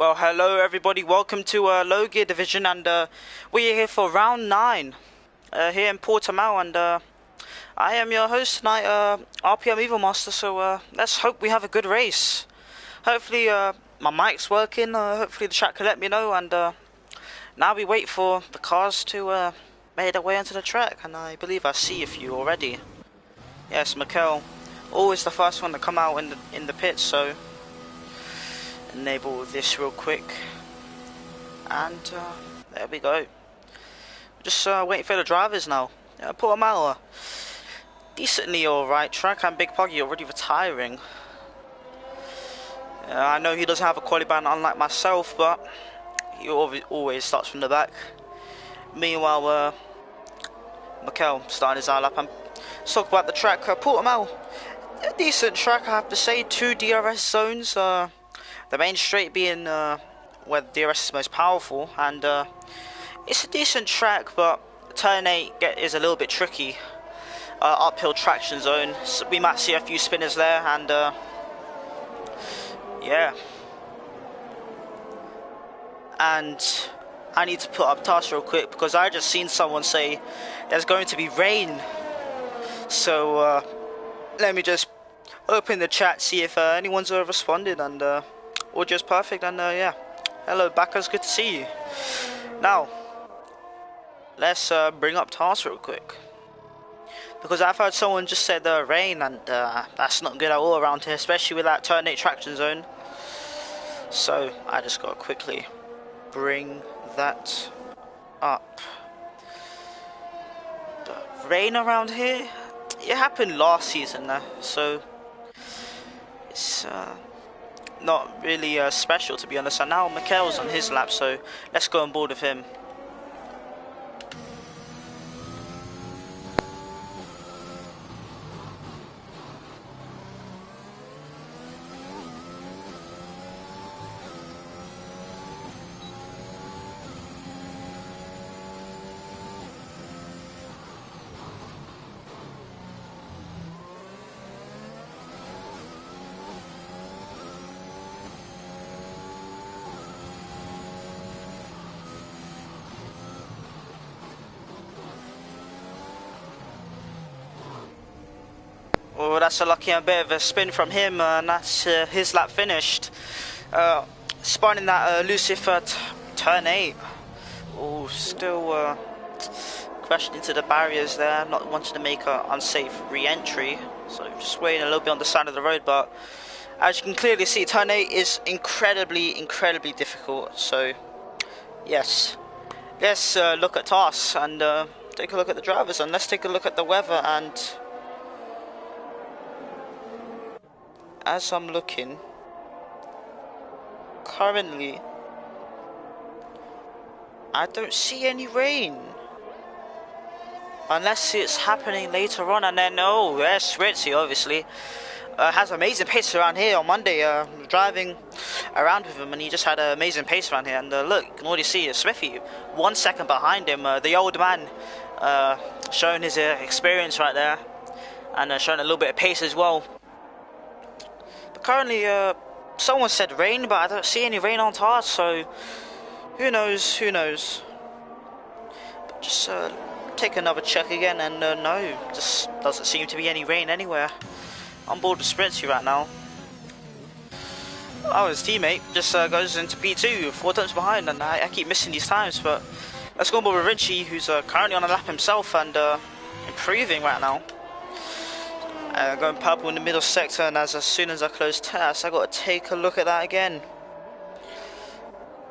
Well, hello everybody, welcome to Low Gear Division, and we're here for round 9 here in Portimao, and I am your host tonight, RPM Esports Master, so let's hope we have a good race. Hopefully my mic's working, hopefully the chat can let me know, and now we wait for the cars to make their way onto the track, and I believe I see a few already. Yes, Mikel, always the first one to come out in the pits, so enable this real quick, and there we go. Just waiting for the drivers now. Portimao, decently alright track, and Big Poggy already retiring. I know he doesn't have a quali ban unlike myself, but he always starts from the back. Meanwhile, Mikel starting his eye lap. Let's talk about the track. Portimao, a decent track, I have to say. 2 DRS zones. The main straight being where the DRS is most powerful, and it's a decent track, but turn 8 is a little bit tricky. Uphill traction zone, so we might see a few spinners there, and yeah. And I need to put up task real quick because I just seen someone say there's going to be rain. So let me just open the chat, see if anyone's responded, and audio's perfect, and yeah. Hello backers, good to see you. Now let's bring up tasks real quick, because I've heard someone just said rain, and that's not good at all around here, especially with that turn 8 traction zone. So I just gotta quickly bring that up. The rain around here, it happened last season so it's not really special, to be honest. And now Mikel's on his lap, so let's go on board with him. Oh, that's a lucky bit of a spin from him, and that's his lap finished. Spinning that Lucifer turn 8. Oh, still crashed into the barriers there, not wanting to make an unsafe re-entry. So just waiting a little bit on the side of the road, but as you can clearly see, turn 8 is incredibly difficult. So yes, let's look at tasks and take a look at the drivers, and let's take a look at the weather. And as I'm looking, currently I don't see any rain, unless it's happening later on. And then there's Ritzy, obviously has amazing pace around here. On Monday driving around with him, and he just had an amazing pace around here. And look, you can already see Smithy 1 second behind him, the old man, showing his experience right there, and showing a little bit of pace as well. Currently, someone said rain, but I don't see any rain on task, so who knows. But just take another check again, and no, just doesn't seem to be any rain anywhere. On board with Sprinty right now. Oh, his teammate just goes into P2, 4 times behind, and I keep missing these times. But let's go on board with Richie, who's currently on a lap himself and improving right now. Going purple in the middle sector, and as soon as I close TAS, I got to take a look at that again.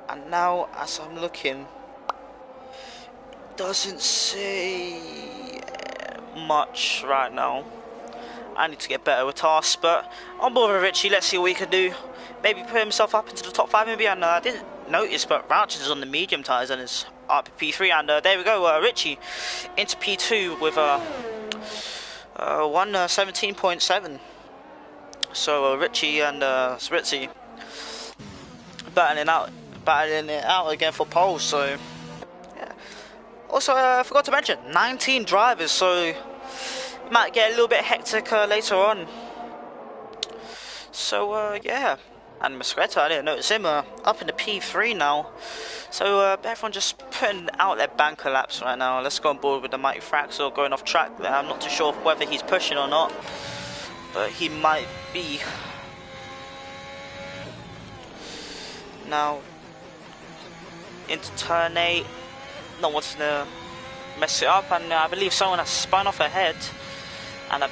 And now, as I'm looking, it doesn't say much right now. I need to get better with tasks, but on board with Richie, let's see what he can do. Maybe put himself up into the top 5 maybe, and I didn't notice, but Rauch is on the medium tyres and is up to P3, and there we go, Richie into P2 with 117.7. So Richie and Spritzy battling it out again for pole. So yeah. Also, I forgot to mention 19 drivers, so might get a little bit hectic later on. So yeah, And Mosquito, I didn't notice him, up in the P3 now. So everyone just putting out their banker laps right now. Let's go on board with the Mighty Fraxel going off track there. I'm not too sure whether he's pushing or not, but he might be. Now into turn 8, not wanting to mess it up, and I believe someone has spun off ahead. And I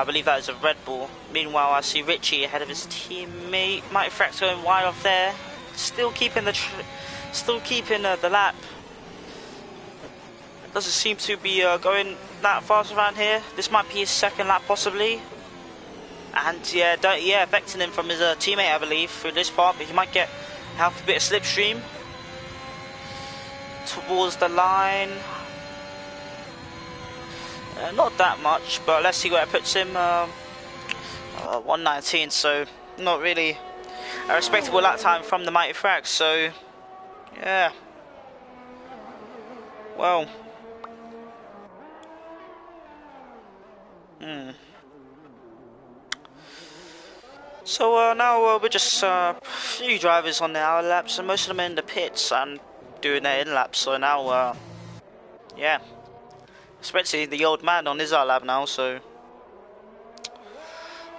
believe that is a Red Bull. Meanwhile, I see Richie ahead of his teammate. Mighty Frax going wide off there, still keeping the lap. Doesn't seem to be going that fast around here. This might be his second lap possibly. And yeah, vecting him from his teammate, I believe, through this part. But he might have a bit of slipstream towards the line. Not that much, but let's see where it puts him. 119, so not really a respectable lap time from the Mighty Frax. So yeah, well, So now we're just a few drivers on the hour laps, and most of them in the pits and doing their in laps. So now, yeah. Especially the old man on his lap now, so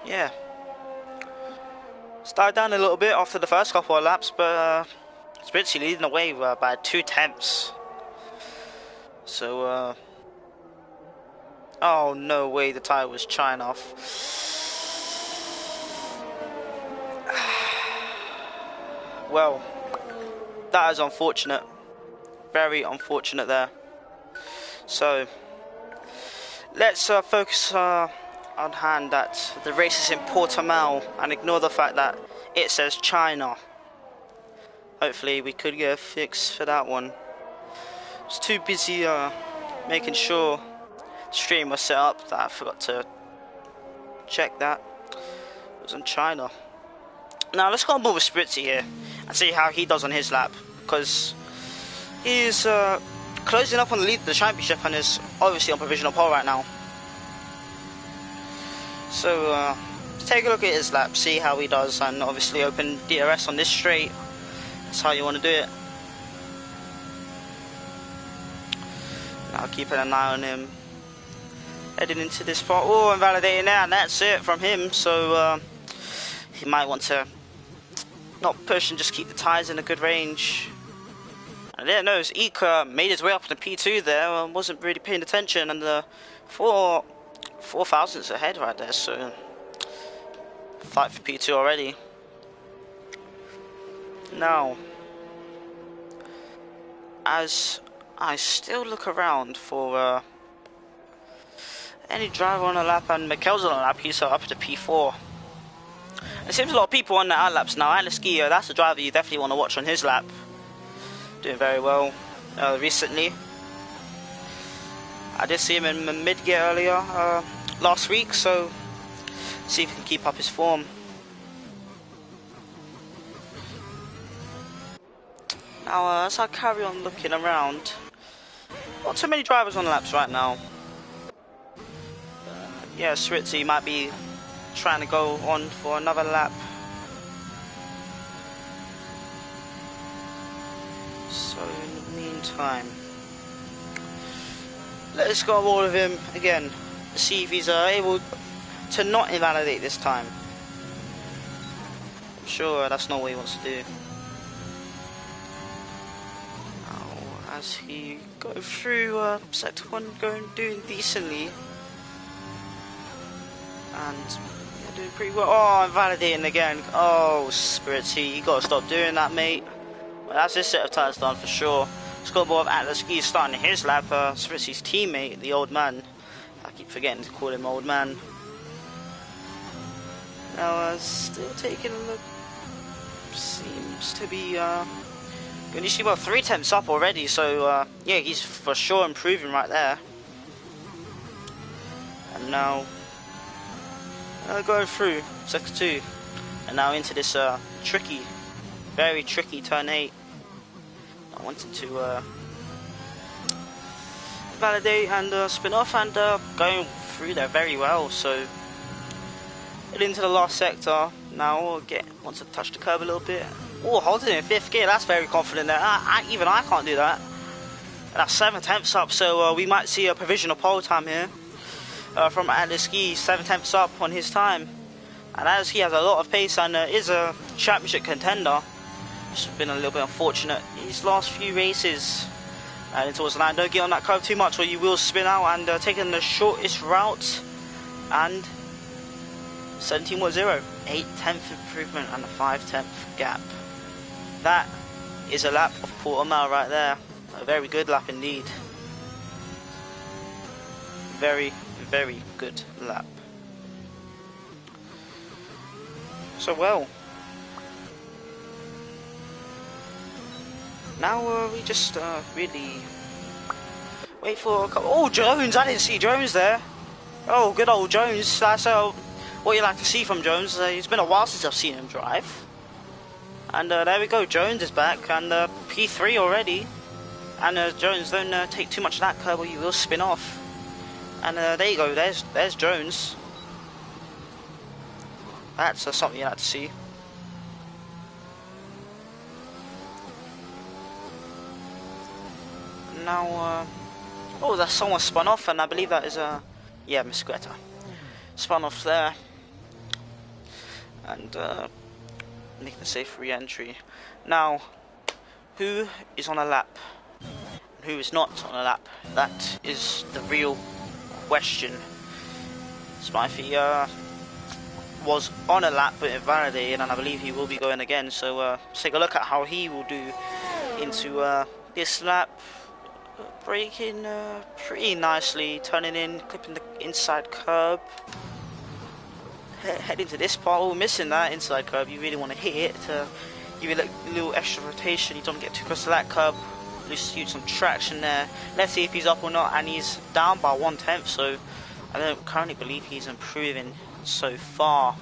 yeah. Started down a little bit after the first couple of laps, but Spritzy leading away by 2/10. So, oh no way, the tyre was chine off. Well, that is unfortunate. Very unfortunate there. So let's focus on hand that the race is in Portimao and ignore the fact that it says China. Hopefully we could get a fix for that one. I was too busy making sure the stream was set up that I forgot to check that. It was in China. Now let's go on board with Spritzy here and see how he does on his lap, because he's closing up on the lead of the championship and is obviously on provisional pole right now. So let's take a look at his lap, see how he does, and obviously open DRS on this straight. That's how you want to do it. Now keeping an eye on him. Heading into this part. Oh, and validating there, and that's it from him. So he might want to not push and just keep the tyres in a good range. I didn't know Ika made his way up to P2 there and wasn't really paying attention, and the 4 thousandths ahead right there, so fight for P2 already. Now, as I still look around for any driver on a lap, and Mikel's on a lap, he's up to P4. It seems a lot of people on the out laps now. Alice Gio, that's a driver you definitely want to watch on his lap. Doing very well recently. I did see him in mid-gear earlier last week, so see if he can keep up his form. Now as I carry on looking around, not too many drivers on the laps right now. Yeah, Sritzy might be trying to go on for another lap. So in the meantime, let's go on board with him again, see if he's able to not invalidate this time. I'm sure that's not what he wants to do. Now, as he goes through sector 1, doing decently, and yeah, doing pretty well. Oh, invalidating again. Oh, Spiritsy, you gotta stop doing that, mate. Well, that's this set of tyres done for sure. Scoreboard of Atlas Ski starting his lap. Spritzy's teammate, the old man. I keep forgetting to call him old man. Now, still taking a look. Seems to be going to see about 3/10 up already. So yeah, he's for sure improving right there. And now going through sector 2, and now into this tricky, very tricky turn 8. I wanted to validate and spin off, and going through there very well. So heading into the last sector, Now wants to touch the curb a little bit. Oh, holds it in 5th gear. That's very confident there. Even I can't do that. That's 7/10 up, so we might see a provisional pole time here from Atleski. 7/10 up on his time. And Atleski has a lot of pace and is a championship contender. It's been a little bit unfortunate these last few races. And towards the line, don't get on that curve too much or you will spin out, and taking the shortest route. And 17.0, 8/10 improvement and a 5/10 gap. That is a lap of quarter mile right there. A very good lap indeed. Very, very good lap. So well. Now we just really wait for a couple. Oh, Jones! I didn't see Jones there. Oh, good old Jones. That's what you like to see from Jones. It's been a while since I've seen him drive. And there we go. Jones is back and P3 already. And Jones, don't take too much of that curb or you will spin off. And there you go. There's Jones. That's something you like to see. Now, oh, that's someone spun off, and I believe that is yeah, Miss Greta spun off there, and making a safe re-entry. Now, who is on a lap? Who is not on a lap? That is the real question. Smythe was on a lap but invalidated, and I believe he will be going again. So let's take a look at how he will do into this lap. Braking pretty nicely, turning in, clipping the inside curb. Heading to this part, oh, missing that inside curb. You really want to hit it to give it a little extra rotation. You don't get too close to that curb. Just use some traction there. Let's see if he's up or not, and he's down by 1/10. So I don't currently believe he's improving so far.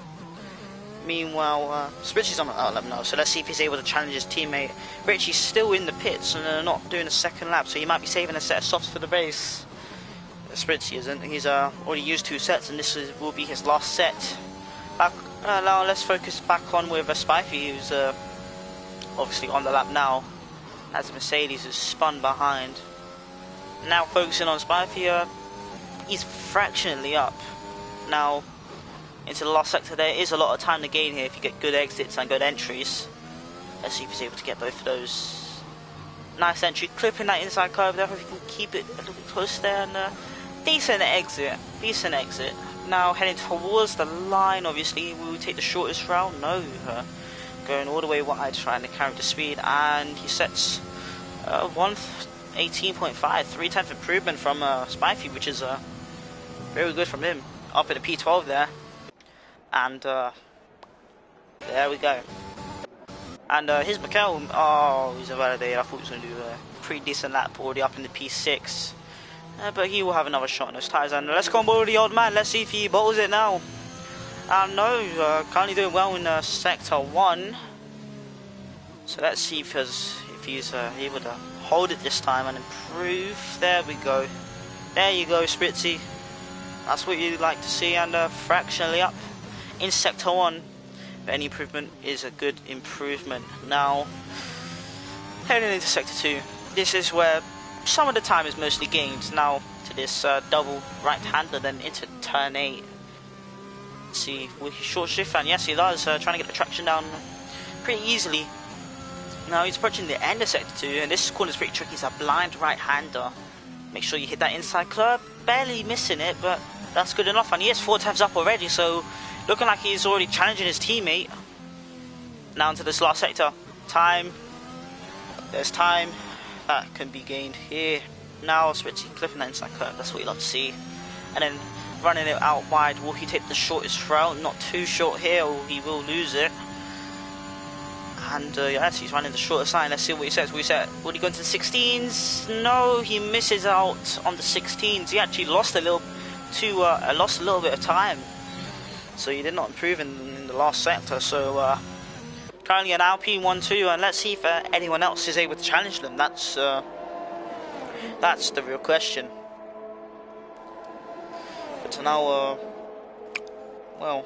Meanwhile, Richie's on the outlap now, so let's see if he's able to challenge his teammate. Richie's still in the pits and not doing a second lap, so he might be saving a set of softs for the race. Spritzy isn't. He's already used 2 sets, and this will be his last set. Now let's focus back on with Spifey, who's obviously on the lap now, as Mercedes is spun behind. Now focusing on Spifey, he's fractionally up. Now, into the last sector, there is a lot of time to gain here if you get good exits and good entries. Let's see if he's able to get both of those. Nice entry, clipping that inside curve there, if you can keep it a little bit close there, and decent exit. Now heading towards the line, obviously, will we take the shortest route? No, going all the way wide, trying to carry the speed, and he sets 118.5, 3/10 improvement from Spifey, which is very good from him. Up at the P12 there. And there we go. And his McKell, oh, he's invalidated. I thought he was going to do a pretty decent lap, already up in the P6. But he will have another shot on those tyres. And let's go on board the old man. Let's see if he bottles it now. No, currently doing well in Sector 1. So let's see if he's able to hold it this time and improve. There we go. There you go, Spritzy. That's what you'd like to see. And fractionally up in Sector 1. But any improvement is a good improvement. Now, heading into Sector 2. This is where some of the time is mostly gained. Now, to this double right-hander, then into turn 8. Let's see, will he short shift? And yes, he does. Trying to get the traction down pretty easily. Now, he's approaching the end of Sector 2. And this corner is pretty tricky. He's a blind right-hander. Make sure you hit that inside curb. Barely missing it, but that's good enough. And he is 4 times up already, so looking like he's already challenging his teammate. Now into this last sector. Time. There's time that can be gained here. Now Spritzy clipping that inside curve. That's what you love to see. And then running it out wide. Will he take the shortest route? Not too short here, or he will lose it. And yes, he's running the shortest line. Let's see what he says. Will he go into the 16s? No, he misses out on the 16s. He actually lost a little bit of time. So he did not improve in the last sector. So currently an Alpine 1-2, and let's see if anyone else is able to challenge them. That's the real question. But now, well,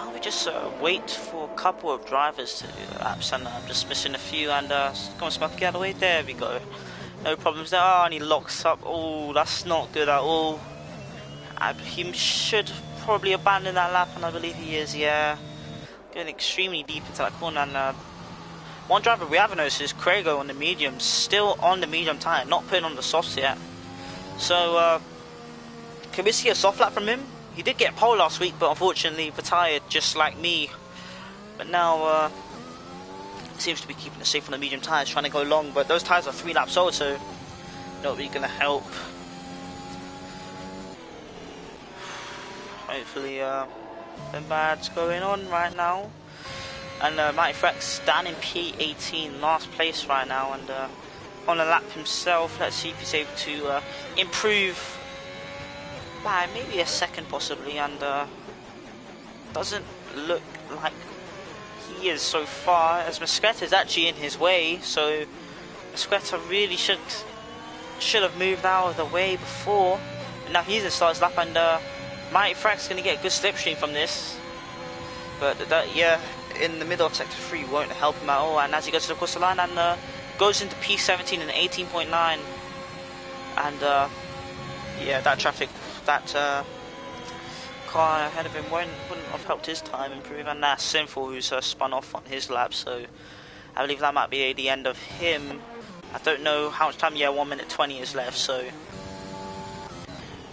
now we just wait for a couple of drivers to do the laps, and I'm just missing a few, and come on, Smurf, get out of the way. There we go. No problems there. Oh, and he locks up. Oh, that's not good at all. He should probably abandon that lap, and I believe he is, yeah. Going extremely deep into that corner, and one driver we haven't noticed is Craigo on the medium, still on the medium tyre, not putting on the softs yet. So, can we see a soft lap from him? He did get pole last week, but unfortunately retired just like me. But now, seems to be keeping it safe on the medium tyres, trying to go long, but those tyres are 3 laps old, so not really going to help. Hopefully, nothing bad's going on right now. And Mighty Frex down in P18, last place right now, and on a lap himself. Let's see if he's able to improve by maybe a second possibly, and doesn't look like he is so far, as Mosqueta is actually in his way, so Mosqueta really should have moved out of the way before. And now he's in starts lap, and Mighty Frack's going to get a good slipstream from this, but yeah, in the middle of sector 3 won't help him at all. And as he goes to the course line and goes into P17 and 18.9, and yeah, that traffic, that car ahead of him wouldn't have helped his time improve, and that's Sinful, who's spun off on his lap, so I believe that might be the end of him. I don't know how much time, yeah, 1 minute 20 is left, so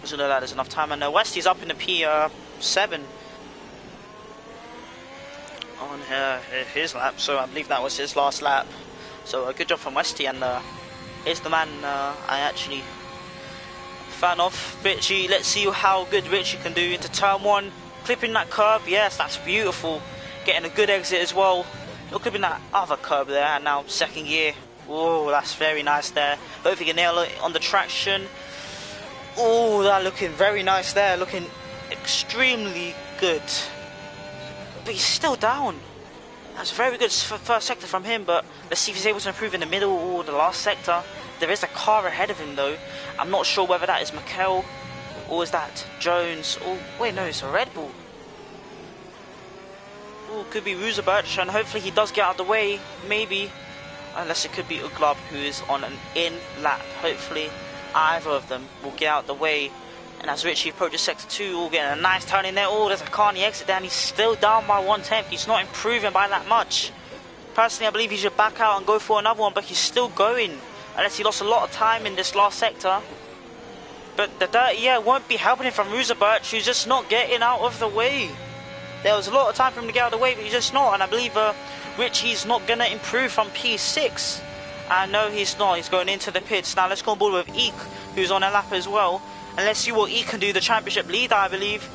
doesn't know that there's enough time. And Westy's up in the P7 on his lap, so I believe that was his last lap, so a good job from Westy, and here's the man I actually fan of, Richie. Let's see how good Richie can do into turn 1, clipping that curb. Yes, that's beautiful, getting a good exit as well. You're clipping that other curb there, and now second gear. Oh, that's very nice there. Hope he can nail it on the traction. Oh, that looking very nice there, looking extremely good. But he's still down. That's a very good first sector from him, but let's see if he's able to improve in the middle or the last sector. There is a car ahead of him though. I'm not sure whether that is Mikel or is that Jones. Oh, wait, no, it's a Red Bull. Oh, could be Ruzabert, and hopefully he does get out of the way, maybe. Unless it could be Uglab, who is on an in lap. Hopefully either of them will get out of the way. And as Richie approaches sector 2, we'll get a nice turn in there. Oh, there's a car on the exit there, and he's still down by 1/10. He's not improving by that much. Personally, I believe he should back out and go for another one, but he's still going. Unless he lost a lot of time in this last sector. But the dirty air won't be helping him from Ruzabert, who's just not getting out of the way. There was a lot of time for him to get out of the way, but he's just not. And I believe Richie's not going to improve from P6. And no, he's not. He's going into the pits. Now let's go on board with Eek, who's on a lap as well. And let's see what Eek can do, the championship leader, I believe.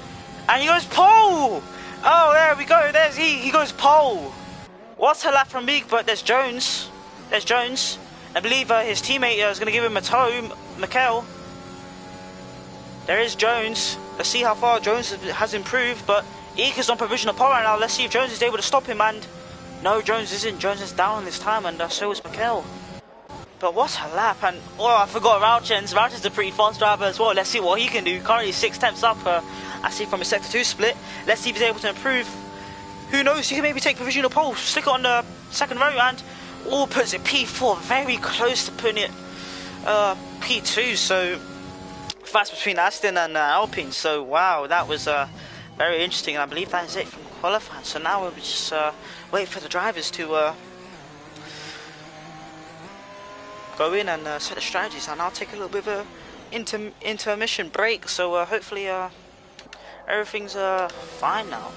And he goes pole! Oh, there we go. There's Eek. He goes pole. What's a lap from Eek? But there's Jones. There's Jones. I believe his teammate is going to give him a tow, Mikel. There is Jones. Let's see how far Jones has improved, but Eek is on provisional pole right now. Let's see if Jones is able to stop him, and no, Jones isn't. Jones is down this time, and so is Mikel. But what a lap, and oh, I forgot Rauchens. Rauchens is a pretty fast driver as well. Let's see what he can do. Currently 6 tenths up, I see from his sector 2 split. Let's see if he's able to improve. Who knows, he can maybe take provisional pole, stick it on the second row, and all puts it P4, very close to putting it P2, so fast between Aston and Alpine. So wow, that was very interesting, and I believe that is it from qualifying. So now we'll just wait for the drivers to go in and set the strategies, and I'll take a little bit of a intermission break, so hopefully everything's fine now.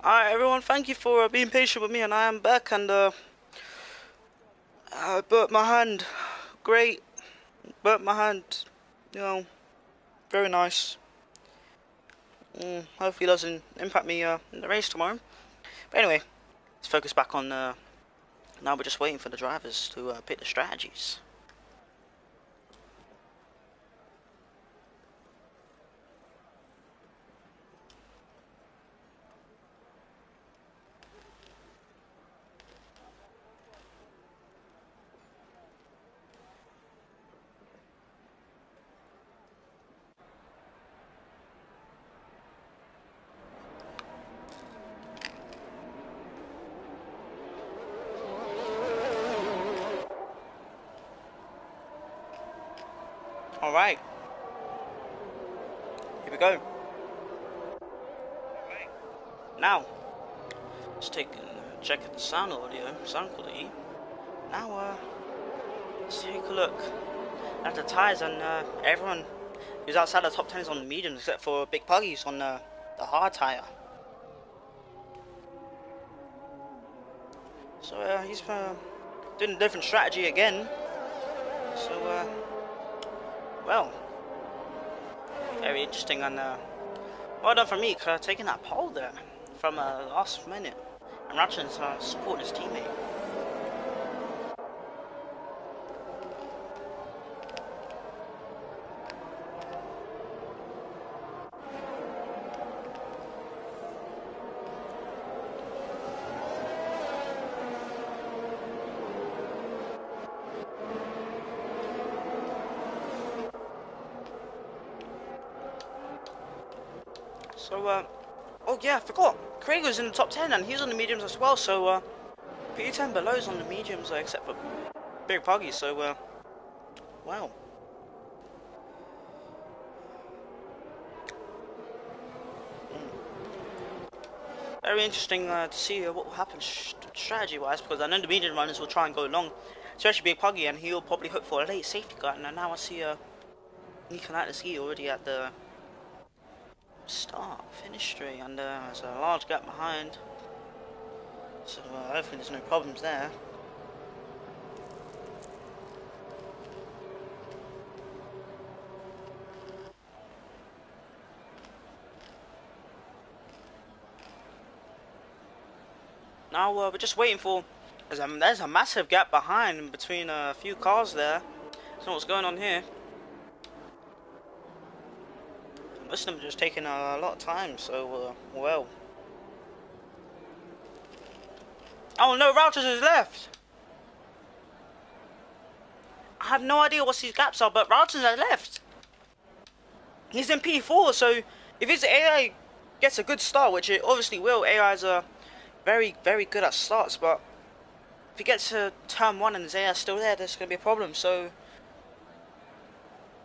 Alright everyone, thank you for being patient with me, and I am back, and I burnt my hand. Great. Burnt my hand. You know, very nice. Hopefully it doesn't impact me in the race tomorrow. But anyway, let's focus back on, now we're just waiting for the drivers to pick the strategies. Alright. Here we go. Now, let's take a check at the sound quality. Now, let's take a look at the tyres, and everyone who's outside the top 10 is on the mediums, except for Big Puggy's on the hard tyre. So he's doing a different strategy again. So well, very interesting, and well done for me taking that pole there from last minute, and Ratchen's supporting his teammate. So, oh yeah, I forgot. Craig was in the top 10 and he's on the mediums as well, so P10 below is on the mediums except for Big Puggy, so wow. Very interesting to see what will happen strategy wise, because I know the medium runners will try and go long, especially Big Puggy, and he'll probably hope for a late safety car, and now I see Nico Ski already at the finish straight, and there's a large gap behind, so hopefully there's no problems there. Now we're just waiting for, there's a massive gap behind between a few cars there. So what's going on here? Most of them are just taking a lot of time, so well. Oh no, Routers has left! I have no idea what these gaps are, but Routers has left! He's in P4, so if his AI gets a good start, which it obviously will, AIs are very, very good at starts, but if he gets to turn 1 and his AI is still there, there's going to be a problem, so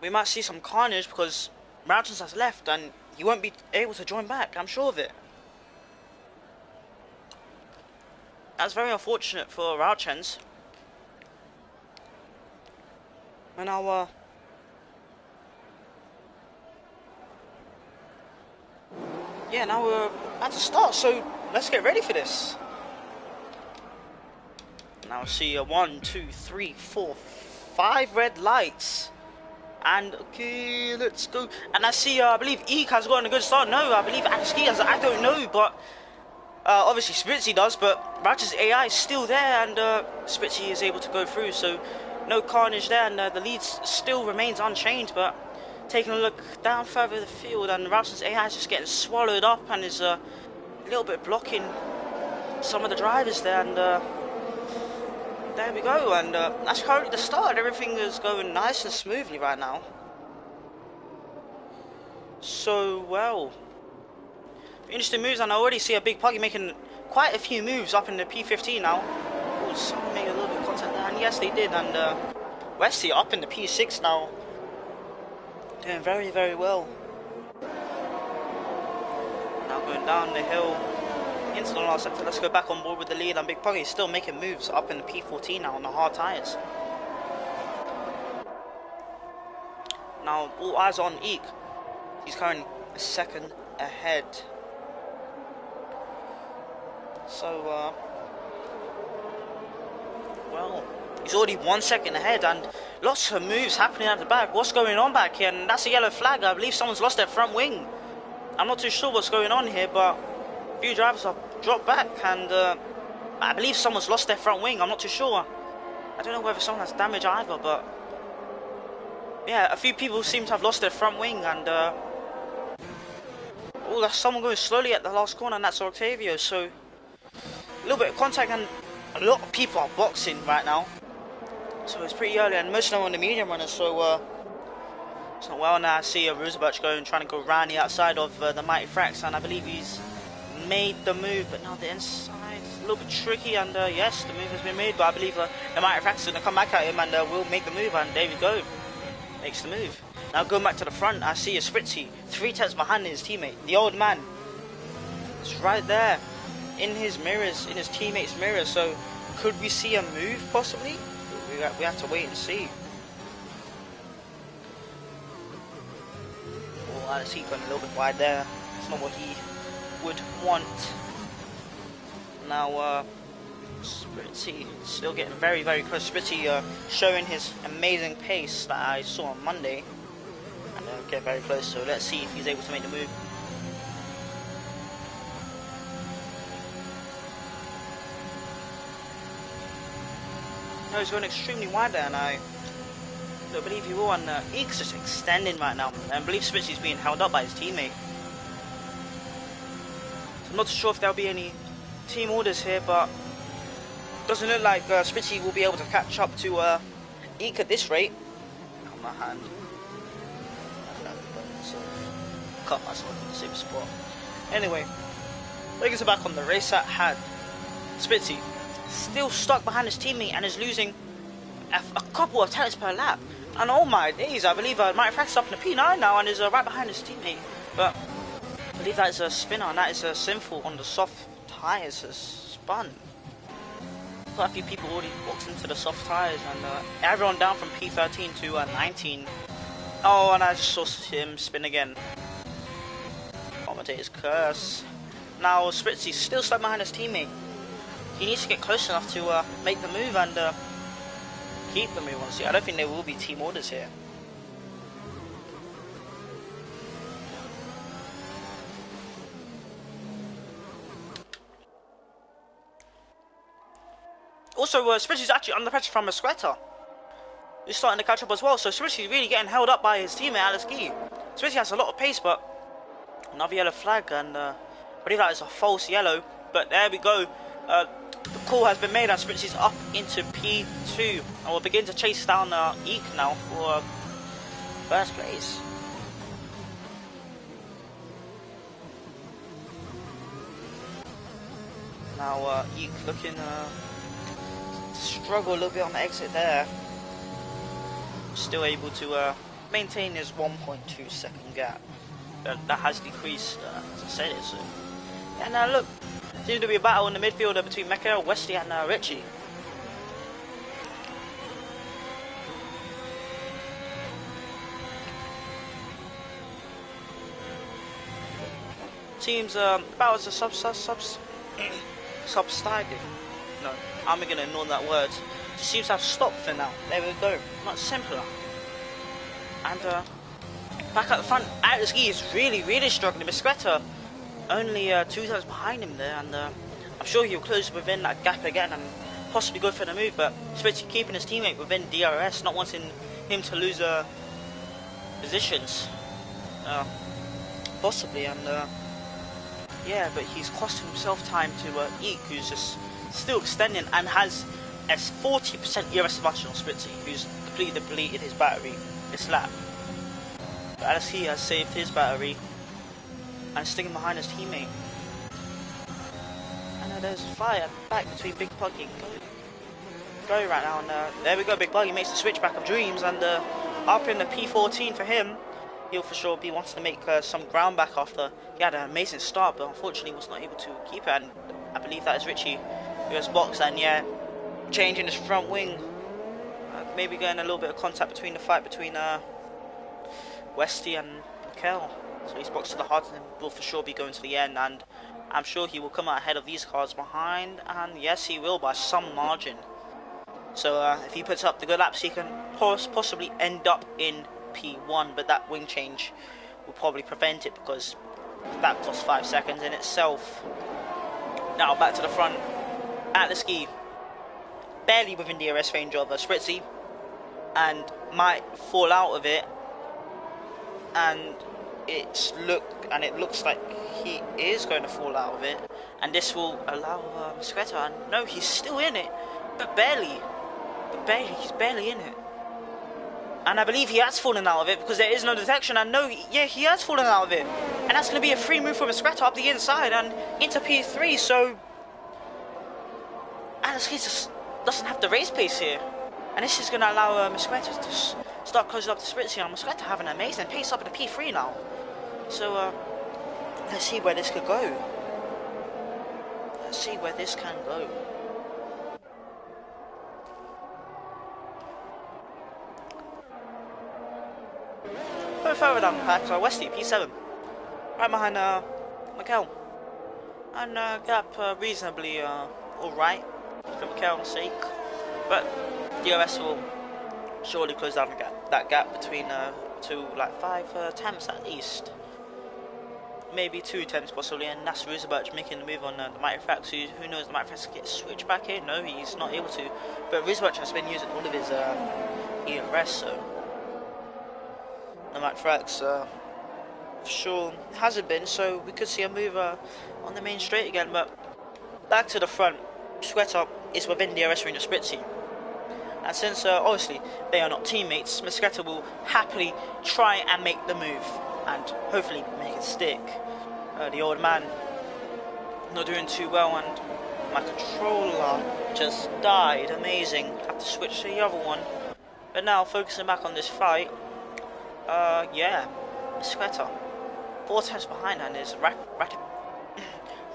we might see some carnage because Mountains has left and he won't be able to join back, I'm sure of it. That's very unfortunate for Rauchens. And now yeah, now we're about to start, so let's get ready for this. Now I see 1, 2, 3, 4, 5 red lights. And okay, let's go. And I see, I believe Eek has gotten a good start. No, I believe Ski has. I don't know, but obviously Spritzy does. But Ratchet's AI is still there, and Spritzy is able to go through. So no carnage there, and the lead still remains unchanged. But taking a look down further in the field, and Ratchet's AI is just getting swallowed up, and is a little bit blocking some of the drivers there, and there we go, and that's currently the start. Everything is going nice and smoothly right now. So, well, interesting moves, and I already see a Big Puggy making quite a few moves up in the P15 now. Oh, someone made a little bit of contact there, and yes, they did, and Wesley up in the P6 now. Doing very, very well. Now going down the hill into the last sector. Let's go back on board with the lead, and Big Puggy is still making moves up in the P14 now on the hard tyres. Now all eyes on Eek. He's currently a second ahead. So, well, he's already 1 second ahead, and lots of moves happening at the back. What's going on back here? And that's a yellow flag. I believe someone's lost their front wing. I'm not too sure what's going on here, but a few drivers have dropped back, and I believe someone's lost their front wing. I'm not too sure. I don't know whether someone has damage either, but yeah, a few people seem to have lost their front wing, and oh, that's someone going slowly at the last corner, and that's Octavio. So a little bit of contact, and a lot of people are boxing right now. So it's pretty early, and most of them are on the medium runners. So it's not well now. I see Roosevelt trying to go round the outside of the Mighty Frax, and I believe he's made the move, but now the inside is a little bit tricky, and yes, the move has been made, but I believe the Mighty Frax is going to come back at him, and will make the move, and there we go, makes the move. Now going back to the front, I see a Spritzy 3 tenths behind his teammate, the old man. It's right there in his mirrors, in his teammate's mirrors. So could we see a move possibly? We have to wait and see. Oh, I see going a little bit wide there. It's not what he would want. Now Spritzy still getting very, very close. Spritzy showing his amazing pace that I saw on Monday, and get very close. So let's see if he's able to make the move. No, he's going extremely wide there, and I don't believe he will. And Eek's just extending right now, and I believe Spritzy's being held up by his teammate. So I'm not sure if there'll be any team orders here, but doesn't look like Spritzy will be able to catch up to Eek at this rate. On my hand. Cut myself in the same spot. Anyway, Vegas are back on the race at hand. Spritzy still stuck behind his teammate and is losing a couple of tenths per lap. And oh my days, I believe Mighty Frax is up in the P9 now and is right behind his teammate. But I believe that is a spinner, and that is sinful on the soft tyres has spun. Quite a few people already walked into the soft tyres, and everyone down from P13 to 19. Oh, and I just saw him spin again. Commentator's curse. Now Spritzy's still stuck behind his teammate. He needs to get close enough to make the move and keep the move, honestly. I don't think there will be team orders here. Also, Spritzy's actually under pressure from Esqueta. He's starting to catch up as well, so Spritzy's really getting held up by his teammate Alex Gee. Spritzy has a lot of pace, but another yellow flag, and I believe that is a false yellow. But there we go. The call has been made, and Spritzy's up into P2, and will begin to chase down Eek now for first place. Now Eek looking to struggle a little bit on the exit there. Still able to maintain his 1.2 second gap. That has decreased, as I said it. So. And look, seems to be a battle in the midfield between Mecca, Westy, and Richie. Teams battles are subsiding. No, I'm gonna ignore that word. It seems to have stopped for now. There we go. Much simpler. And back at the front, Alex Gee is really struggling. Mesquita only 2 times behind him there, and I'm sure he'll close within that gap again and possibly go for the move. But Spritzy keeping his teammate within DRS, not wanting him to lose positions, possibly. And yeah, but he's costing himself time to Eek, who's just still extending and has a 40% ERS advantage on Spritzy, who's completely depleted his battery this lap. But Alex Gee has saved his battery and sticking behind his teammate. And there's a fire back between Big Puggy and Go right now, and there we go. Big Puggy makes the switchback of dreams, and up in the P14 for him. He'll for sure be wanting to make some ground back after he had an amazing start, but unfortunately was not able to keep it. And I believe that is Richie who has boxed, and yeah, changing his front wing. Maybe getting a little bit of contact between the fight between Westy and Kel. So he's boxed to the heart and will for sure be going to the end, and I'm sure he will come out ahead of these cars behind, and yes, he will by some margin. So if he puts up the good laps, he can possibly end up in P1, but that wing change will probably prevent it because that costs 5 seconds in itself. Now back to the front. Atlaski barely within the DRS range of Spritzy and might fall out of it, and it looks like he is going to fall out of it, and this will allow Mosqueta, and no, he's still in it, but barely, he's barely in it. And I believe he has fallen out of it because there is no detection, and no, yeah, he has fallen out of it, and that's going to be a free move for Mosqueta up the inside and into P3, so Alex just doesn't have the race pace here, and this is going to allow Mosqueta to start closing up the Spritzy, and Mosqueta have an amazing pace up in the P3 now. So let's see where this could go. Let's see where this can go. Go further down the pack, so Westy, P7. Right behind Mikel. And gap reasonably alright for Mikel's sake. But DRS will surely close down that gap between like 5 attempts at least. Maybe 2 attempts possibly, and that's Roosevelt making the move on the Mighty Frax. Who knows, the Mighty Frax can get switched back in? No, he's not able to. But Roosevelt has been using all of his ERS, so the Mighty Frax for sure hasn't been, so we could see a move on the main straight again. But back to the front, Sweater is within the DRS range of Spritzy. And since obviously they are not teammates, Mosqueta will happily try and make the move and hopefully make it stick. The old man not doing too well, and my controller just died. Amazing. Have to switch to the other one. But now focusing back on this fight, yeah, Mosqueta 4 attempts behind and is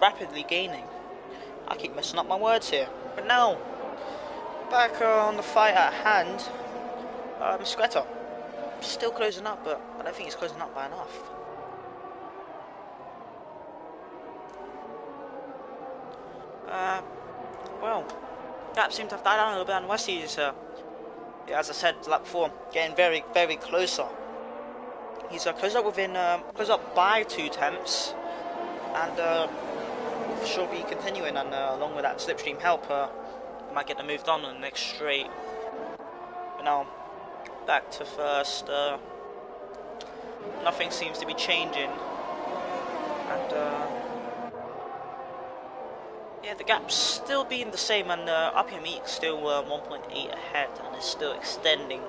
rapidly gaining. I keep messing up my words here. But now back on the fight at hand, Mosqueta still closing up, but I don't think he's closing up by enough. Well, gap seemed to have died down a little bit, and Westy is, yeah, as I said lap before, getting very, very closer. He's closed up by 2 attempts, and will for sure be continuing, and along with that slipstream help, might get the move done on the next straight. But now back to first. Nothing seems to be changing, and yeah, the gap's still being the same, and RPM Esports still 1.8 ahead, and is still extending,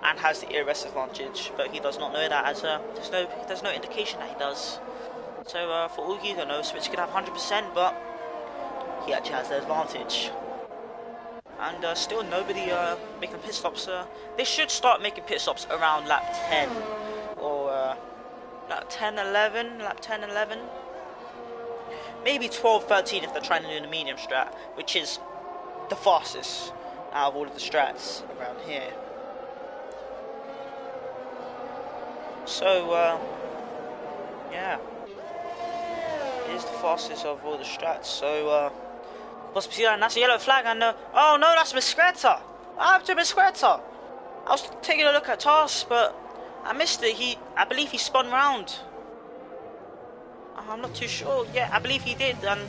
and has the ERS advantage. But he does not know that, as there's no indication that he does. So for all you don't know, Switch could have 100%, but he actually has the advantage. And still nobody making pit stops. They should start making pit stops around lap 10 or lap 10, 11, maybe 12, 13 if they're trying to do the medium strat, which is the fastest out of all of the strats around here. So yeah, it is the fastest of all the strats. So possibly, and that's a yellow flag, and oh no, that's Mosqueta. I have to Mosqueta. I was taking a look at Task, but I missed it. I believe he spun round. I'm not too sure. Yeah, I believe he did, and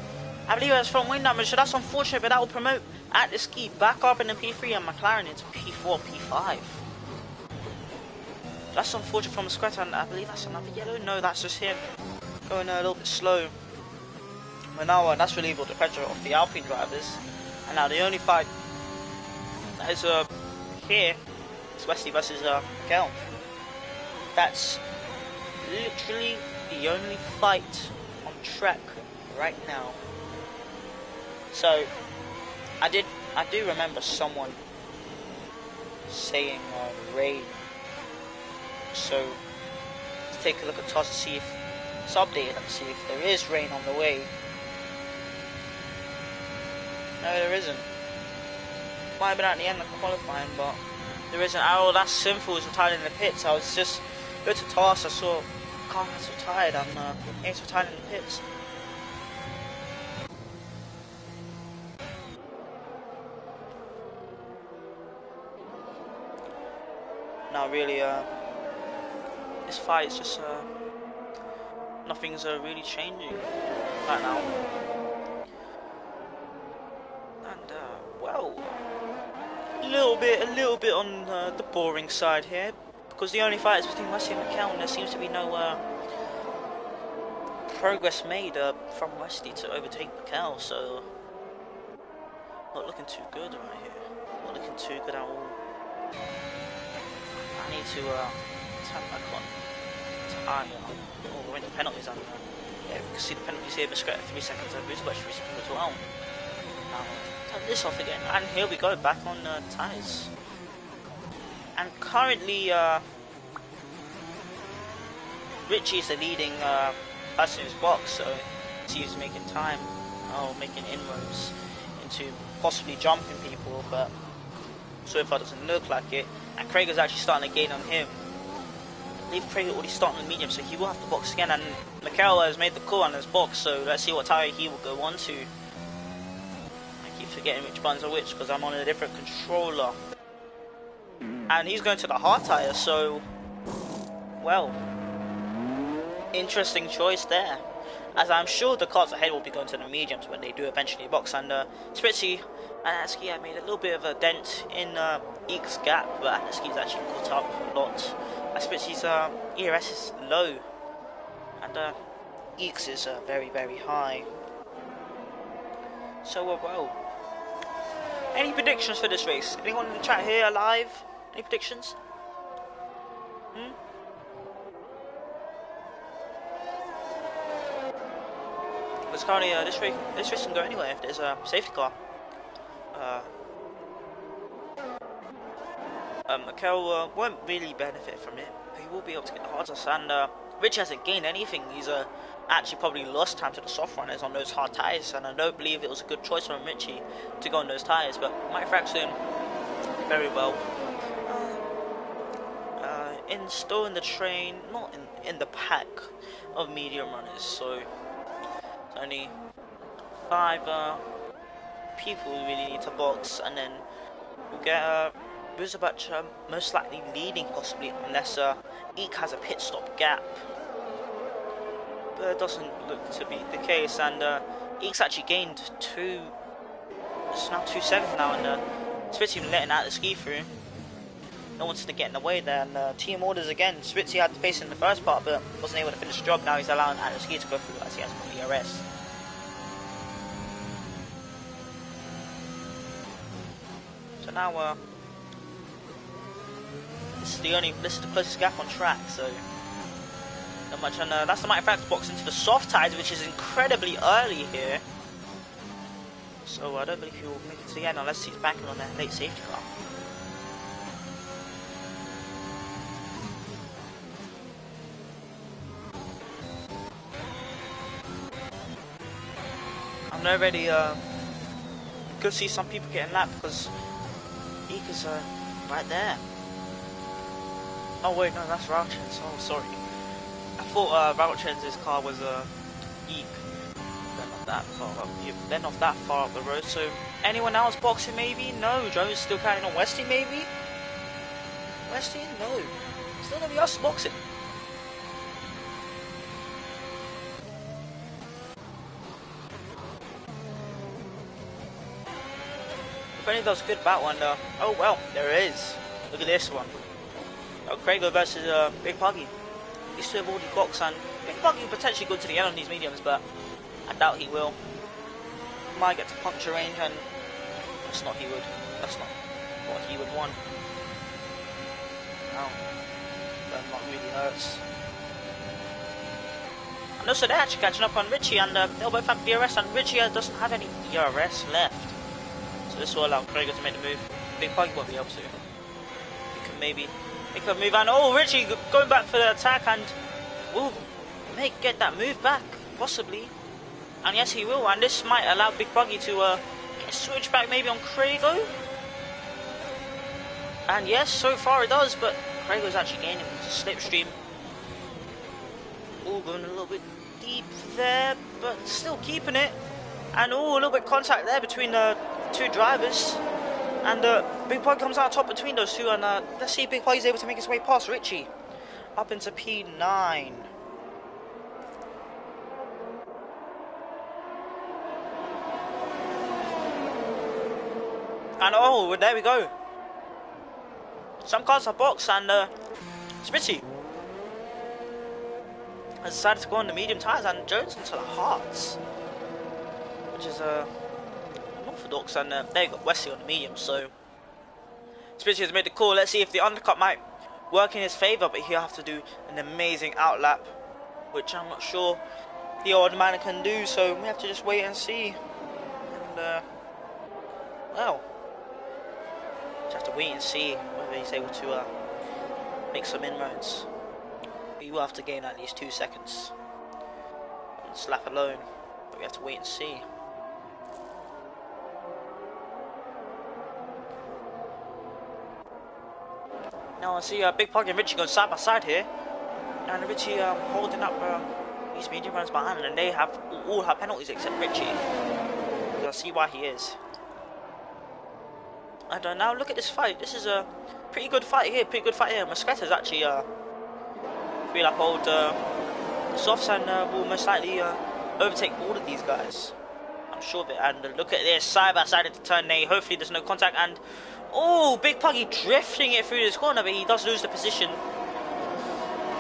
I believe it was from wing damage, so that's unfortunate, but that will promote Atlaski back up in the P3 and McLaren into P4, P5. That's unfortunate from Mosqueta, and I believe that's another yellow. No, that's just him going a little bit slow. But now that's relieved all the pressure off the Alpine drivers, and now the only fight that is here is Wesley versus Miguel. That's literally the only fight on track right now. So I do remember someone saying rain. So let's take a look at TOS to see if it's updated and see if there is rain on the way. No, there isn't. Might have been at the end of qualifying, but there isn't. Oh, that's Sinful was retired in the pits. I was just go to TOS, I saw car has retired, and he's retired in the pits. not really, this fight is just, nothing's really changing right now. And, well, a little bit on the boring side here, because the only fight is between Wesley and Mikel, and there seems to be no progress made from Wesley to overtake Mikel, so not looking too good right here. Not looking too good at all. I need to tap back on time. Oh, we're in the penalties on. Yeah, we can see the penalties here, but straight at 3 seconds. We've got 3 seconds as well. Now, turn this off again, and here we go, back on tyres. And currently, Richie is the leading person in his box, so he's making time, making inroads into possibly jumping people, but so far doesn't look like it. And Craig is actually starting to gain on him. I believe Craig already starting on the medium, so he will have to box again. And Mikel has made the call on his box, so let's see what tyre he will go on to. I keep forgetting which buttons are which because I'm on a different controller. And he's going to the hard tyre, so well, interesting choice there. As I'm sure the cars ahead will be going to the mediums when they do eventually box. And Spritzy and Atsuki have made a little bit of a dent in Eek's gap, but Atsuki's actually caught up a lot. Spritzy's ERS is low, and Eek's is very, very high. So well, any predictions for this race? Anyone in the chat here alive? Any predictions? Because currently this race can go anywhere if there's a safety car. Mikel won't really benefit from it, but he will be able to get the hard tires. And Rich hasn't gained anything. He's actually probably lost time to the soft runners on those hard tyres, and I don't believe it was a good choice from Richie to go on those tyres. But Mike Fraxton, very well. Still in the train, not in the pack of medium runners, so it's only 5 people who really need to box, and then we'll get Buzabac most likely leading possibly, unless Eek has a pit stop gap, but it doesn't look to be the case. And Eek's actually gained it's now 2 seconds now, and Spritzy even letting out the ski through. No one's to get in the way there, and team orders again. Spritzy had the pace in the first part, but wasn't able to finish the job. Now he's allowing the ski to go through as he has no ERS. So now, this is the closest gap on track. So not much, and that's the Mighty Frax box into the soft tires, which is incredibly early here. So I don't believe he will make it to the end unless he's backing on that late safety car. I'm already could see some people getting lapped because Eek is right there. Oh wait, no, that's Rauchen's. Oh, sorry. I thought Rauchen's car was Eek. They're not that far up the road. So anyone else boxing maybe? No. Joe's still counting on Westy maybe? Westy? No. Still gonna be us boxing. If any of those could bat one, oh well, there it is. Look at this one. Craigo versus Big Puggy. These two have already boxed, and Big Puggy will potentially go to the end on these mediums, but I doubt he will. Might get to puncture range, and that's not what he would want. Wow, that not really hurts. And also they're actually catching up on Richie, and they'll both have DRS, and Richie doesn't have any DRS left. So this will allow Craigo to make the move. Big Puggy won't be able to. He can maybe make a move, and oh, Richie going back for the attack, and will get that move back, possibly. And yes, he will, and this might allow Big Puggy to get a switch back maybe on Craigo. And yes, so far it does, but Craigo's actually gaining with the slipstream. Oh, going a little bit deep there, but still keeping it. And oh, a little bit of contact there between the two drivers. And Big Pug comes out top between those two, and let's see if Big Pug is able to make his way past Richie up into P9. And oh, there we go. Some cars are boxed, and it's Richie has decided to go on the medium tyres, and Jones into the hards, which is unorthodox. And there you got Wesley on the medium. So Richie has made the call. Let's see if the undercut might work in his favour, but he'll have to do an amazing outlap, which I'm not sure the old man can do. So we have to just wait and see. And well, just have to wait and see whether he's able to make some inroads. He will have to gain at least 2 seconds on this lap alone, but we have to wait and see. Now I see Big Pug and Richie going side by side here, and Richie holding up these medium runs behind, and they all have penalties except Richie. You'll see why he is. And now look at this fight. This is a pretty good fight here. Mosqueta's actually feel like old softs, and will most likely overtake all of these guys. I'm sure of it. And look at this, side by side into turn 8. Hopefully there's no contact. And oh, Big Puggy drifting it through this corner, but he does lose the position.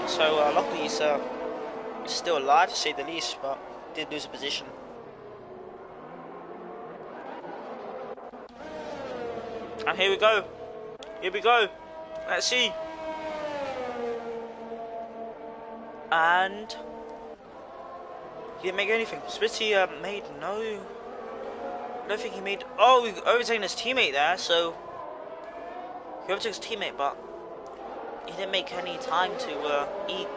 So luckily he's still alive, to say the least, but did lose the position. And here we go. Let's see. And he didn't make anything. Spitzy made no. I don't think he made. Oh, he overtaken his teammate there. So he overtook his teammate, but he didn't make any time to eat.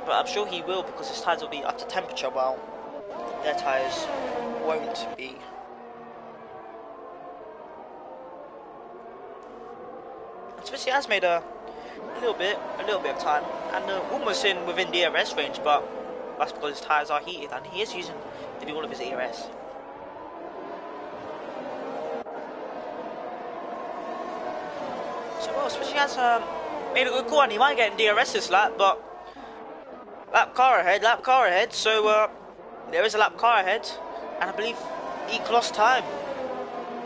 But I'm sure he will, because his tires will be up to temperature, while their tires won't be. Spitzy has made a little bit of time, and almost within DRS range, but that's because his tyres are heated, and he is using to do all of his ERS. So well, Spitzy has made a good call, and he might get in DRS this lap, but lap car ahead. So there is a lap car ahead, and I believe he lost time.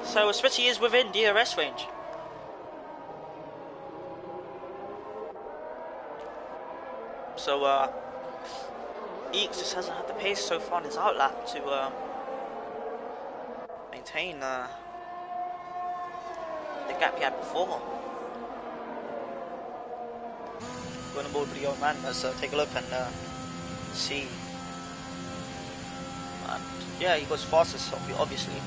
So Spitzy is within DRS range. So Eeks just hasn't had the pace so far in his outlap to maintain the gap he had before. Going on board with the old man, let's take a look and see. And yeah, he goes fastest, obviously.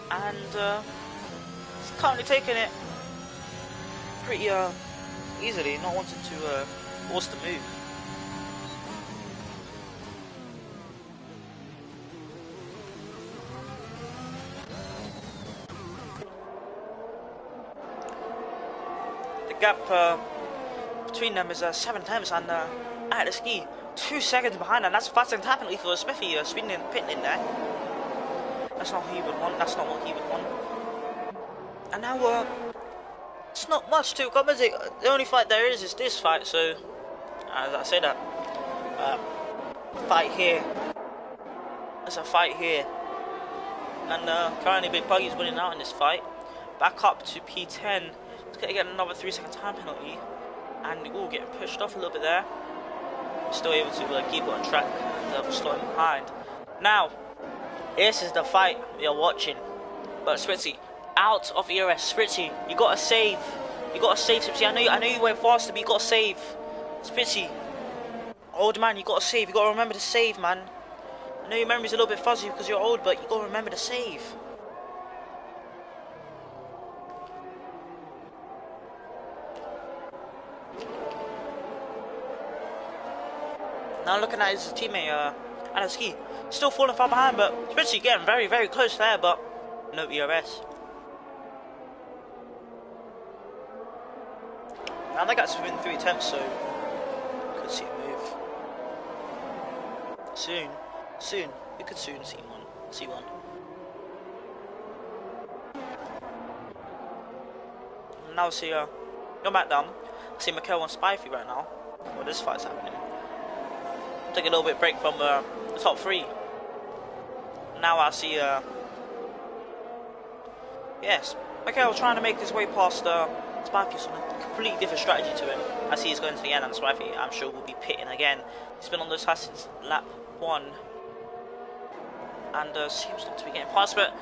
And he's currently taking it pretty easily, not wanting to force the move. The gap between them is 7 times, and at the ski 2 seconds behind, and that's faster than happened for Smithy speeding in pit in there. That's not what he would want. And now, it's not much to compensate. The only fight there is this fight. So, as I say that, fight here. There's a fight here. And currently Big Puggy's winning out in this fight. Back up to P10. He's going to get another 3-second time penalty. And all getting pushed off a little bit there. Still able to keep it on track and slow him behind. Now, this is the fight we are watching. But Spitzy, out of ERS. Spitzy, you gotta save. Spitzy. I know you went faster, but you gotta save. Spitzy, old man, you gotta save. You gotta remember to save, man. I know your memory's a little bit fuzzy because you're old, but you gotta remember to save. Now looking at his teammate, Ski, still falling far behind, but Spitzy getting very, very close there, but no ERS. Now that guy's within 3 attempts, so Soon. We could soon see one. Now see go back down. See Mikel on Spivey right now. Well, this fight's happening. Take a little bit break from the top 3. Now I see yes, Mikel trying to make his way past Spivey on a completely different strategy to him. I see he's going to the end, and Spivey I'm sure will be pitting again. He's been on those high since lap 1. And seems not to be getting past, but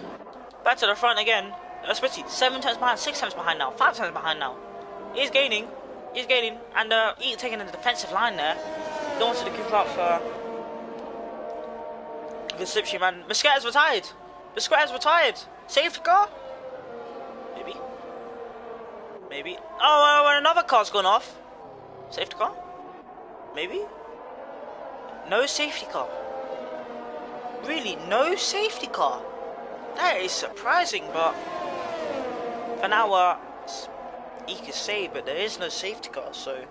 back to the front again. Especially 7 times behind, 6 times behind now, 5 times behind now. He's gaining, and he's taking the defensive line there. Don't want to give up the slipstream, man. Mosqueta's retired. Safety car? Maybe. Oh, another car's gone off. Safety car? Maybe. No safety car. Really, no safety car. That is surprising, but for now, he could say, but there is no safety car, so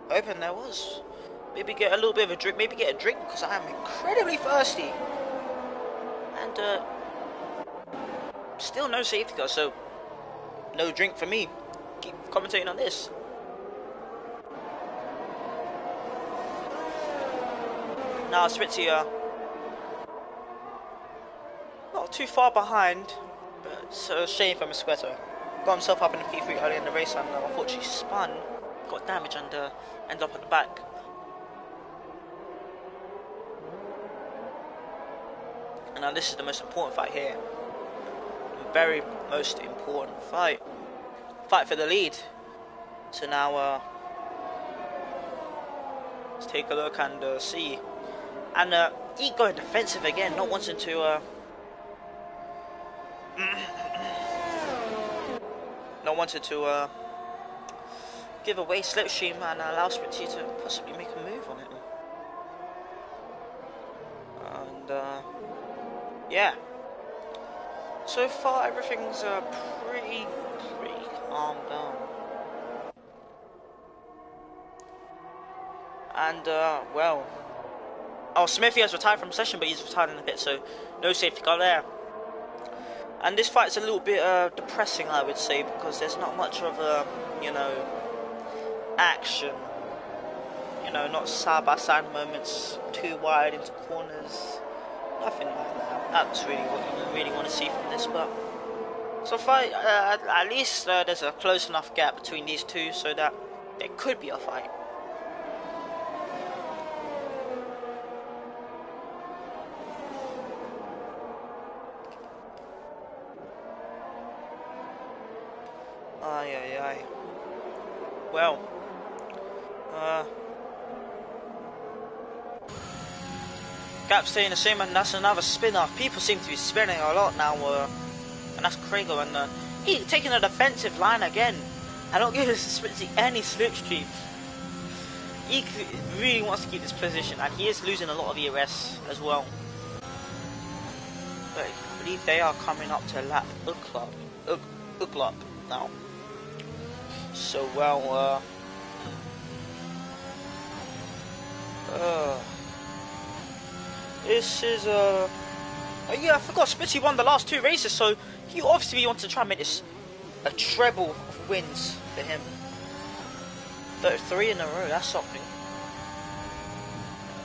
hoping there was. Maybe get a little bit of a drink, maybe get a drink, because I am incredibly thirsty. And still no safety car, so no drink for me. Keep commentating on this. Now Spitzy, not too far behind, but it's a shame for Mosqueta. Got himself up in the P3 early in the race and unfortunately spun, got damage and ended up at the back. And now this is the most important fight here. The very most important fight. Fight for the lead. So now let's take a look and see. And he going defensive again, not wanting to give away slipstream and allow Spitzy to possibly make a move on it. And yeah, so far everything's pretty calm down. And well, oh, Smithy has retired from session, but he's retired in the pit, so no safety car there. And this fight's a little bit depressing, I would say, because there's not much of a, you know, action. You know, not side-by-side moments, too wide into corners, nothing like that. That's really what you really want to see from this. But so far, at least there's a close enough gap between these two so that there could be a fight. Aye. Well, gap staying the same, and that's another spin-off. People seem to be spinning a lot now, and that's Krago, and he's taking a defensive line again. I don't give this Spitzy any slipstream. He really wants to keep this position, and he is losing a lot of EOS as well. But I believe they are coming up to lap Uglop now. So well, this is oh yeah, I forgot Spitzy won the last 2 races, so he obviously wants to try and make this a treble of wins for him. 3 in a row, that's something.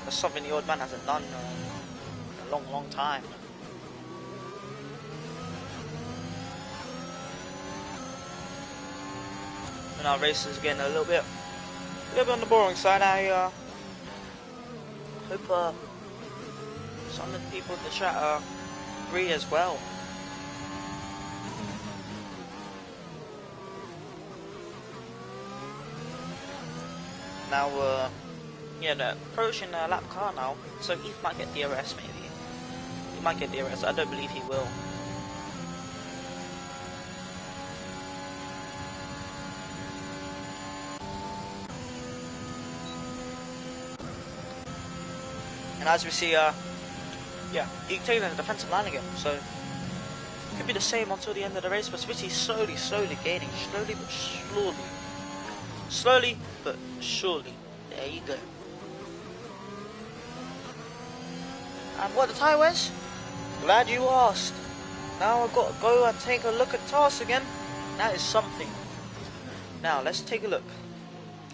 That's something the old man hasn't done in a long time. And our race is getting a little bit on the boring side. I hope some of the people in the chat agree as well. Now, yeah, they're approaching lap car now, so he might get DRS maybe. He might get DRS, I don't believe he will. And as we see, yeah, he can take the defensive line again, so it could be the same until the end of the race, but Spitzy slowly gaining, slowly but surely. Slowly but surely. There you go. And what the tyre wears? Glad you asked. Now I've got to go and take a look at TARS again. That is something. Now let's take a look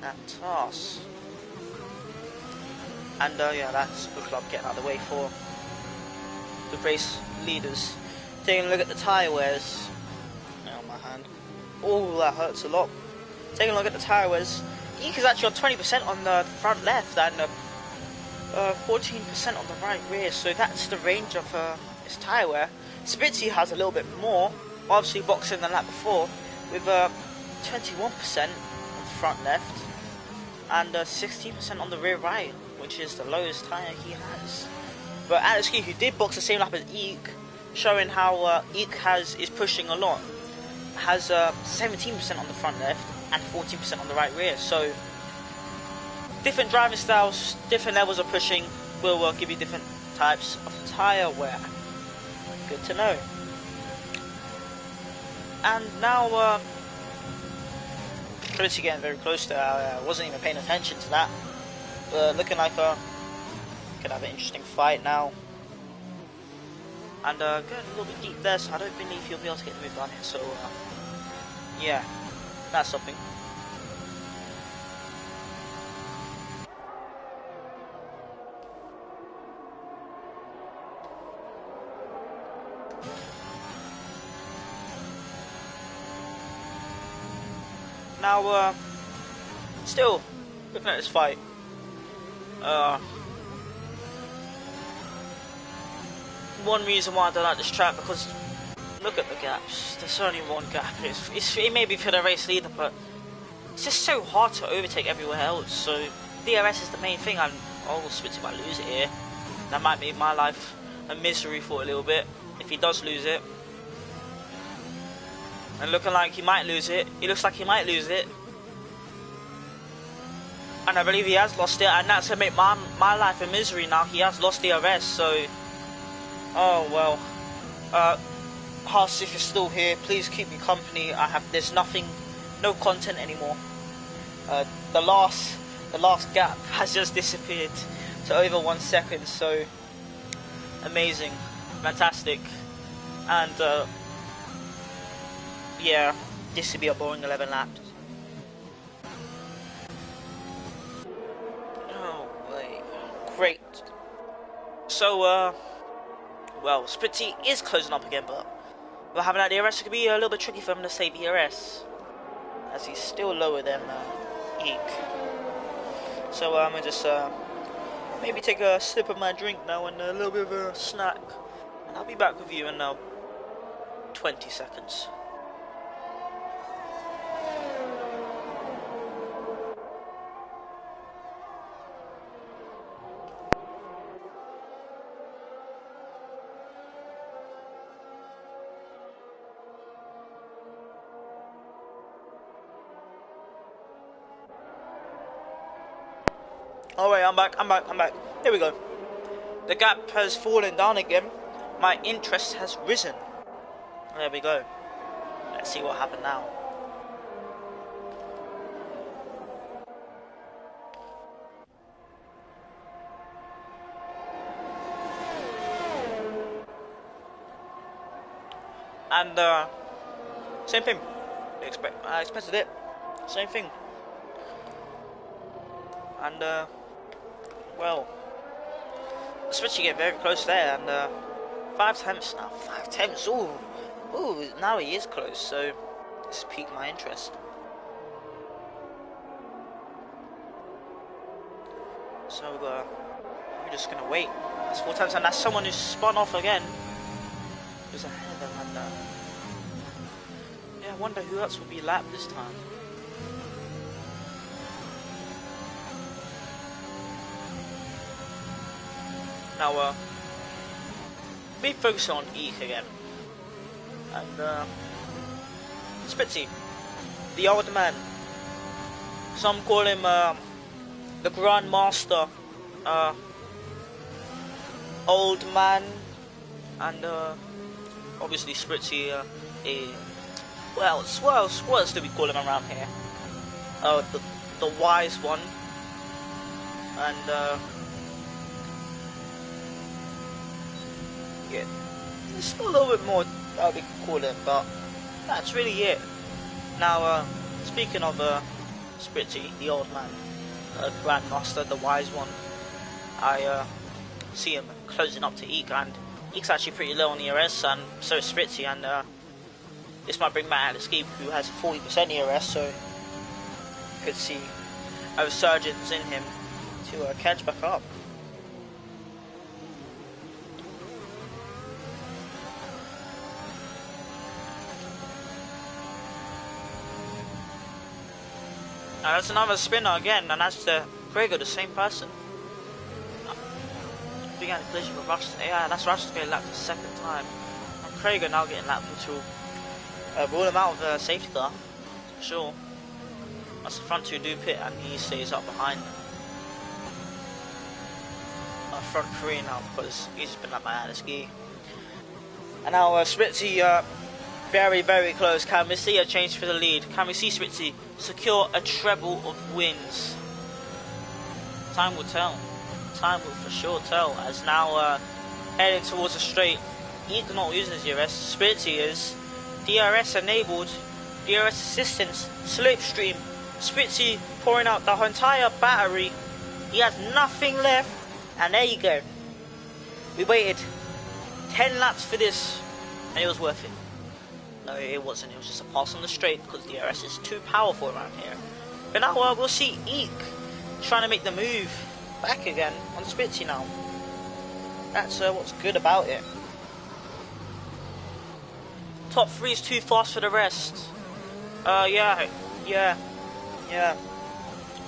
at TARS. And yeah, that's the club getting out of the way for the race leaders. Taking a look at the tyre wears. Oh, my hand. Oh, that hurts a lot. Taking a look at the tyre wears. Eek is actually on 20% on the front left and 14% on the right rear. So that's the range of his tyre wear. Spitzy has a little bit more, obviously boxing than that before, with 21% on the front left and 16% on the rear right, which is the lowest tyre he has. But Alex Geek, who did box the same lap as Eek, showing how Eek is pushing a lot, has 17% on the front left and 14% on the right rear. So different driving styles, different levels of pushing will give you different types of tyre wear. Good to know. And now Pretty getting very close there. I wasn't even paying attention to that. But looking like could have an interesting fight now. And going a little bit deep there, so I don't believe he'll be able to get the move on here. So yeah, that's something. Now, still looking at this fight. One reason why I don't like this track, because look at the gaps. There's only one gap. It may be for the race leader, but it's just so hard to overtake everywhere else. So DRS is the main thing. Spitzy might lose it here. That might make my life a misery for a little bit if he does lose it. And looking like he might lose it. He looks like he might lose it. And I believe he has lost it. And that's going to make my life a misery now. He has lost DRS. So, oh well. Haas, if you're still here, please keep me company. There's no content anymore. The last gap has just disappeared to over 1 second. So, amazing. Fantastic. And, yeah, this would be a boring 11 laps. Oh, wait. Great. So, well, Spitzy is closing up again, but we're having that DRS. It could be a little bit tricky for him to save DRS, as he's still lower than Eek. So, I'm going to just maybe take a sip of my drink now and a little bit of a snack. And I'll be back with you in 20 seconds. Alright, I'm back. Here we go. The gap has fallen down again. My interest has risen. There we go. Let's see what happened now. And same thing. I expected it. Same thing. And well, especially get very close there, and 5 attempts now. 5 attempts. Ooh, now he is close. So this piqued my interest. So we're just gonna wait. That's 4 times, and that's someone who's spun off again. Who's ahead of them, and yeah, I wonder who else will be lapped this time. Now, me focusing on Eek again, and Spitzy, the old man. Some call him the Grand Master, old man, and obviously Spitzy, what else do we call him around here? The wise one, and yeah, it's a little bit more that we can call it, but that's really it. Now, speaking of Spritzy, the old man, Grandmaster, the wise one, I see him closing up to Eek, and Eek's actually pretty low on ERS, and so is Spritzy, and this might bring Matt Escape, who has 40% ERS, so you could see a resurgence in him to catch back up. Now that's another spinner again, and that's the Gregor, the same person. Began a collision with Rush. Yeah, that's Rush getting lapped the second time. And Krager now getting lapped, which will rule him out of the safety car. For sure. That's the front two do pit, and he stays up behind. Front three now, because he's been lapped by Aliski. And now Spritzy, very, very close. Can we see a change for the lead? Can we see Spritzy secure a treble of wins? Time will tell. Time will for sure tell, as now heading towards the straight. He's not using his DRS. Spritzy is DRS enabled, DRS assistance, slipstream. Spritzy pouring out the entire battery. He has nothing left, and there you go. We waited 10 laps for this, and it was worth it. No, it wasn't. It was just a pass on the straight because DRS is too powerful around here. But now we'll see Eek trying to make the move back again on Spritzy now. That's what's good about it. Top 3 is too fast for the rest. Yeah.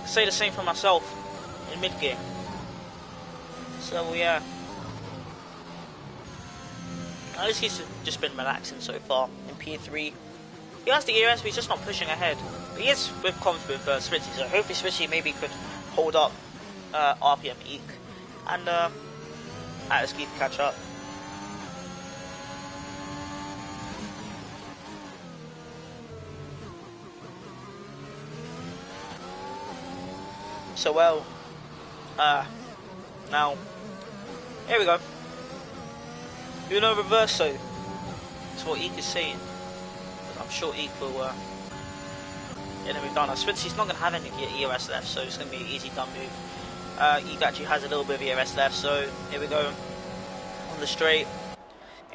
Say the same for myself in mid gear. So yeah. At least he's just been relaxing so far in P3. He has the ERS, but he's just not pushing ahead. But he is with comms with Spritzy, so hopefully Spritzy maybe could hold up RPM Eek, and Atlas Geek catch up. So well, now here we go. Uno Reverso. That's what Eek is saying. But I'm sure Eek will get him done. Spritzy's not going to have any ERS left, so it's going to be an easy done move. Eek actually has a little bit of ERS left, so here we go on the straight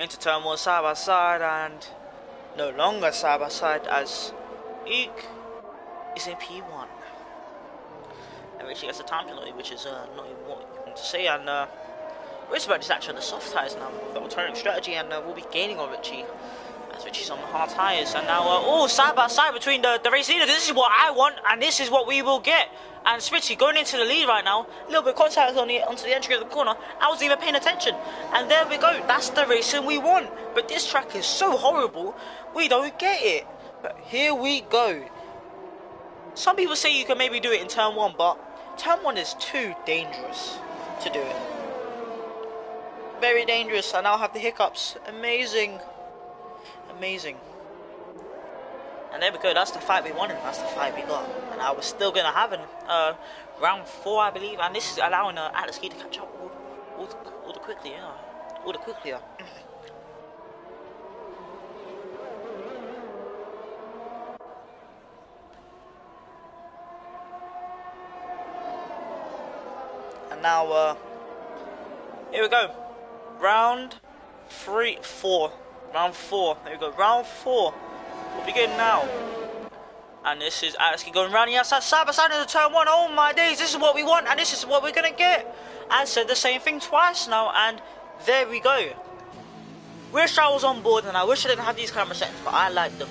into turn 1 side by side, and no longer side by side as Eek is in P1. And Richie gets the time penalty, which is not even what you want to say, and we're just about to actually on the soft tyres now with the alternative strategy, and we'll be gaining on Richie as Richie's on the hard tyres. And now, oh, side by side between the race leaders. This is what I want, and this is what we will get. And Spritzy going into the lead right now, a little bit of contact onto the entry of the corner. I wasn't even paying attention, and there we go. That's the racing we want. But this track is so horrible, we don't get it. But here we go. Some people say you can maybe do it in turn 1, but turn 1 is too dangerous to do it. Very dangerous. I now have the hiccups. Amazing. Amazing. And there we go. That's the fight we wanted. That's the fight we got. And I was still going to have round 4, I believe. And this is allowing Atlas Key to catch up all the quickly. Yeah. All the quickly. Yeah. And now, here we go. Round 4. Round 4. There we go. Round 4. We'll begin now. And this is Alex going round the outside, side by side into turn 1. Oh my days, this is what we want, and this is what we're going to get. I said the same thing twice now, and there we go. Wish I was on board, and I wish I didn't have these camera settings, but I like them.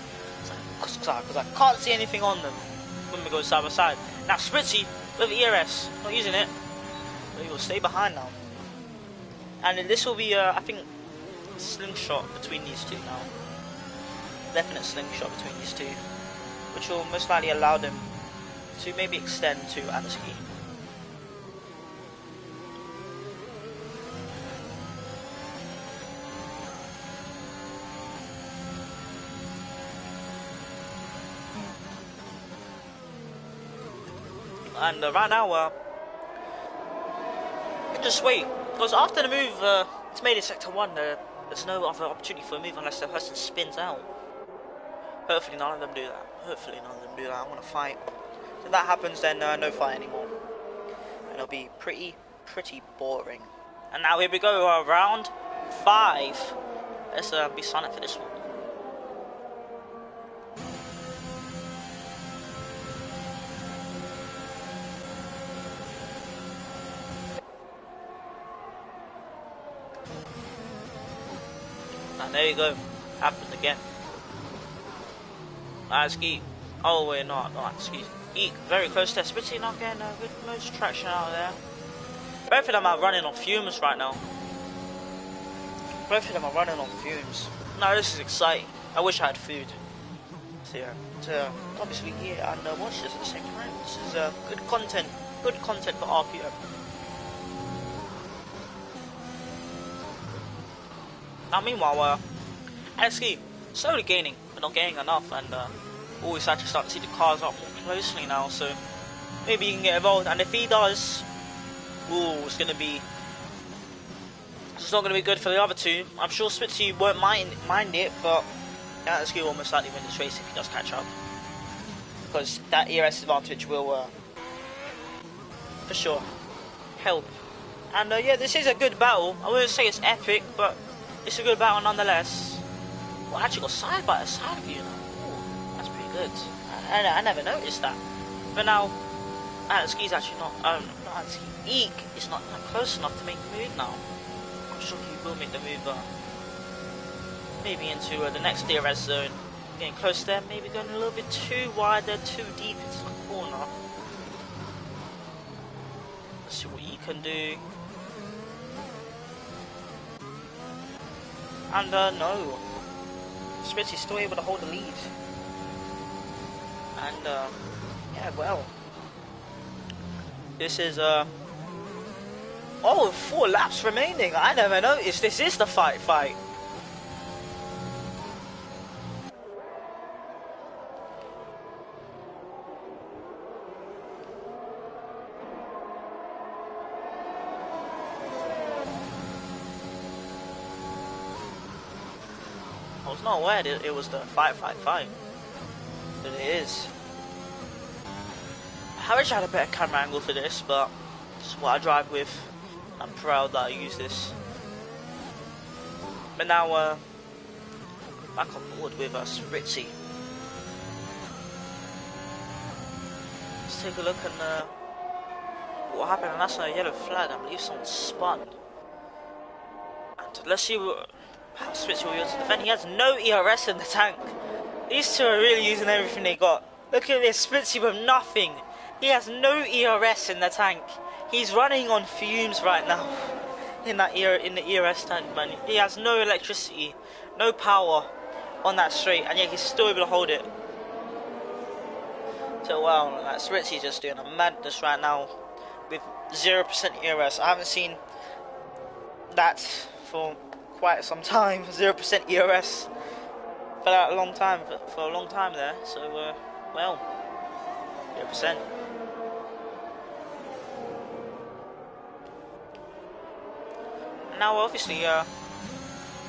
Because I can't see anything on them when we go side by side. Now Spritzy with ERS, not using it. But he will stay behind now. And then this will be, I think, slingshot between these two now. Definite slingshot between these two, which will most likely allow them to maybe extend to Anaski. And right now, just wait, because after the move, it's made in Sector 1, There's no other opportunity for a move unless the person spins out. Hopefully none of them do that. Hopefully none of them do that. I want to fight. If that happens, then no fight anymore. And it'll be pretty boring. And now here we go, round 5. Let's be silent for this one. And there you go. Happened again. Ski. Oh wait, not Ski. Eek, very close there. Spitzy not getting good most traction out there. Both of them are running on fumes right now. Both of them are running on fumes. No, this is exciting. I wish I had food to obviously eat and watch this at the same time. This is good content for RPM. Now meanwhile, Ski slowly gaining, but not gaining enough, and always actually start to see the cars up more closely now, so maybe he can get involved, and if he does, it's not going to be good for the other two. I'm sure Spitzy won't mind it, but Ski will almost likely win this race if he does catch up, because that ERS advantage will for sure help. And yeah, this is a good battle. I wouldn't say it's epic, but it's a good battle nonetheless. Well, I actually got side by side view. That's pretty good. I never noticed that. But now, Ski's actually not Eek is not close enough to make the move now. I'm sure he will make the move. Maybe into the next DRS zone. Getting close there, maybe going a little bit too wide there, too deep into the corner. Let's see what he can do. And no, Spitzy's still able to hold the lead. And yeah, well, this is 4 laps remaining. I never noticed this is the fight. I was not aware that it was the fight, but it is. I wish I had a better camera angle for this, but this is what I drive with. I'm proud that I use this. But now, back on board with us, Ritzy. Let's take a look and what happened, and that's a yellow flag. I believe someone spun. And let's see how Spitzy will use to defend. He has no ERS in the tank. These two are really using everything they got. Look at this, Spitzy with nothing. He has no ERS in the tank. He's running on fumes right now in the ERS tank, man. He has no electricity, no power on that straight, and yet he's still able to hold it. So wow, Spitzy's just doing a madness right now with 0% ERS. I haven't seen that for quite some time. 0% ERS for that long time, for a long time there. So well, 0%. Now obviously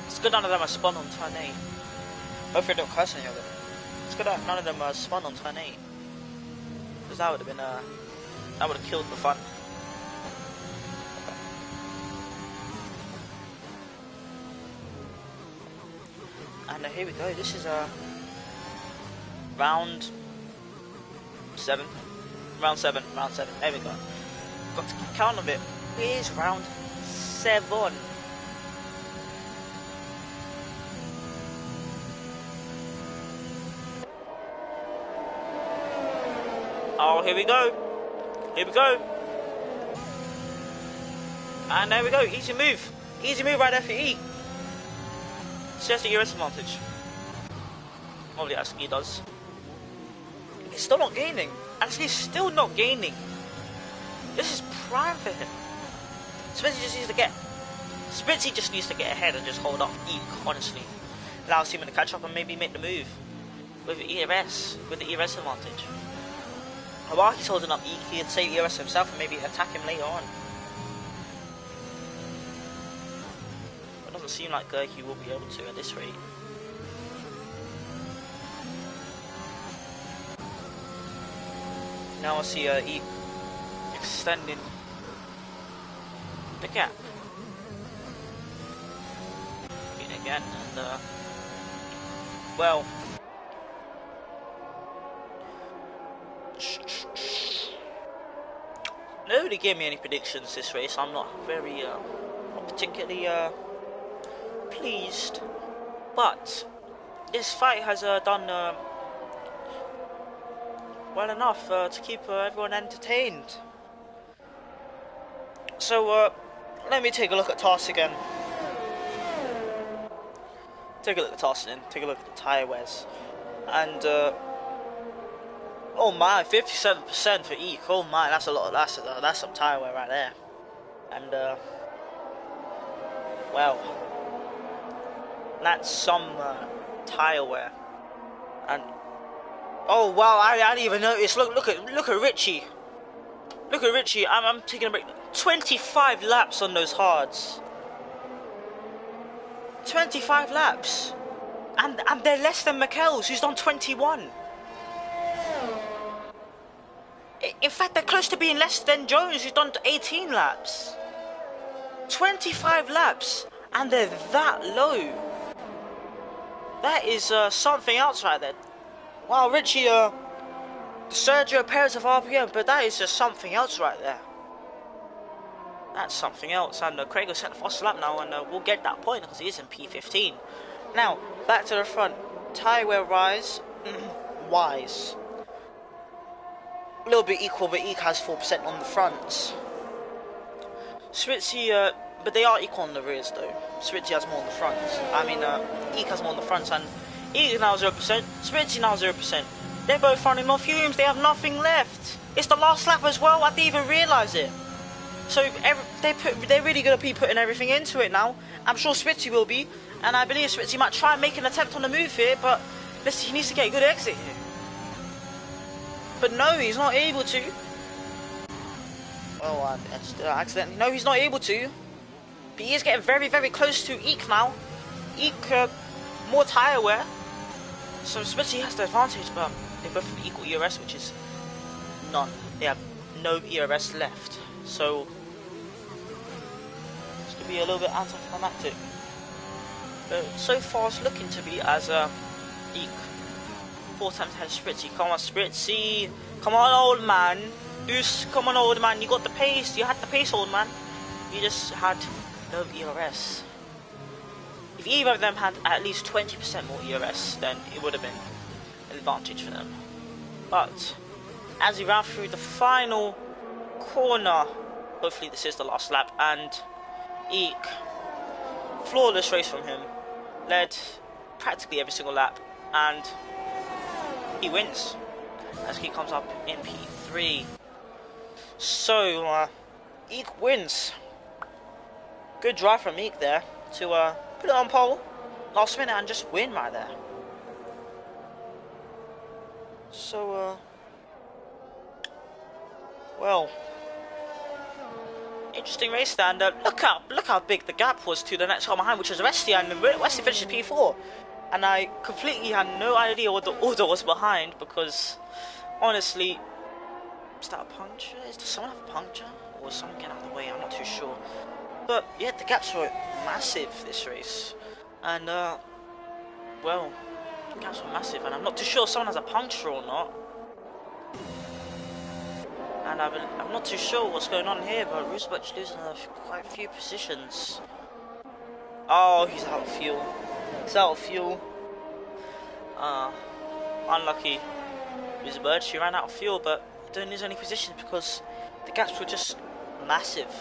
it's good none of them are spun on turn 8. Hopefully they don't curse any of them. It's good that none of them are spun on turn 8, because that would have been that would have killed the fun. And here we go. This is round 7. Round 7. There we go. Got to keep count of it. It is round 7. Oh, here we go. And there we go. Easy move right there for E. It's just a ERS advantage. Obviously, Ski does. He's still not gaining. He's still not gaining. This is prime for him. Spitzy just needs to get ahead and just hold up Eek, honestly. Allows him to catch up and maybe make the move with the ERS advantage. While he's holding up Eek, he can save ERS himself and maybe attack him later on. But doesn't seem like he will be able to at this rate. Now I see E extending the gap. Again, and well, nobody gave me any predictions this race. I'm not very, not particularly pleased, but this fight has done well enough to keep everyone entertained. So let me take a look at TAS again. Take a look at Tossin, take a look at the tyre wears, and oh my, 57% for Eek. Oh my, that's a lot. That's some tyre wear right there, and well, that's some tyre wear, and oh wow, I didn't even notice. Look at Richie. Look at Richie. I'm taking a break. 25 laps on those hards. 25 laps, and they're less than Mikel's, who's done 21. In fact, they're close to being less than Jones, who's done 18 laps. 25 laps, and they're that low. That is something else right there. Wow, Richie, Sergio Perez of RPM, but that is just something else right there. That's something else, and Craig will set the fastest lap now, and we'll get that point because he is in P15. Now, back to the front. Tyre wear rise, wise. A little bit equal, but Eek has 4% on the fronts. Switzy, but they are equal on the rears though. Switzy has more on the fronts. I mean, Eek has more on the fronts, and Eek now 0%, Switzy now 0%. They're both running on fumes, they have nothing left. It's the last lap as well, I didn't even realise it. So they're really going to be putting everything into it now. I'm sure Switzy will be, and I believe Switzy might try and make an attempt on the move here, but he needs to get a good exit here. But no, he's not able to. Oh, accidentally. No, he's not able to. But he is getting very, very close to Eek now. Eek, more tyre wear. So Switzy has the advantage, but they both have equal ERS, which is none. They have no ERS left. So it's going to be a little bit anticlimactic. But so far it's looking to be as Eek. 4 times ahead of Spritzy. Come on, Spritzy. Come on, old man. Come on, old man. You got the pace. You had the pace, old man. You just had no ERS. If either of them had at least 20% more ERS, then it would have been an advantage for them. But as we ran through the final corner, hopefully this is the last lap, and Eek, flawless race from him, led practically every single lap, and he wins as he comes up in P3. So Eek wins. Good drive from Eek there to put it on pole last minute and just win right there. So well, interesting race stand. Look how big the gap was to the next car behind, which was Westy, and Westy finishes P4. And I completely had no idea what the order was behind, because honestly, is that a puncture? Does someone have a puncture? Or is someone getting out of the way? I'm not too sure. But yeah, the gaps were massive this race. And well, the gaps were massive, and I'm not too sure if someone has a puncture or not. And I'm not too sure what's going on here, but Roosevelt losing quite a few positions. Oh, he's out of fuel. He's out of fuel. Unlucky Roosevelt. She ran out of fuel, but didn't lose any positions because the gaps were just massive.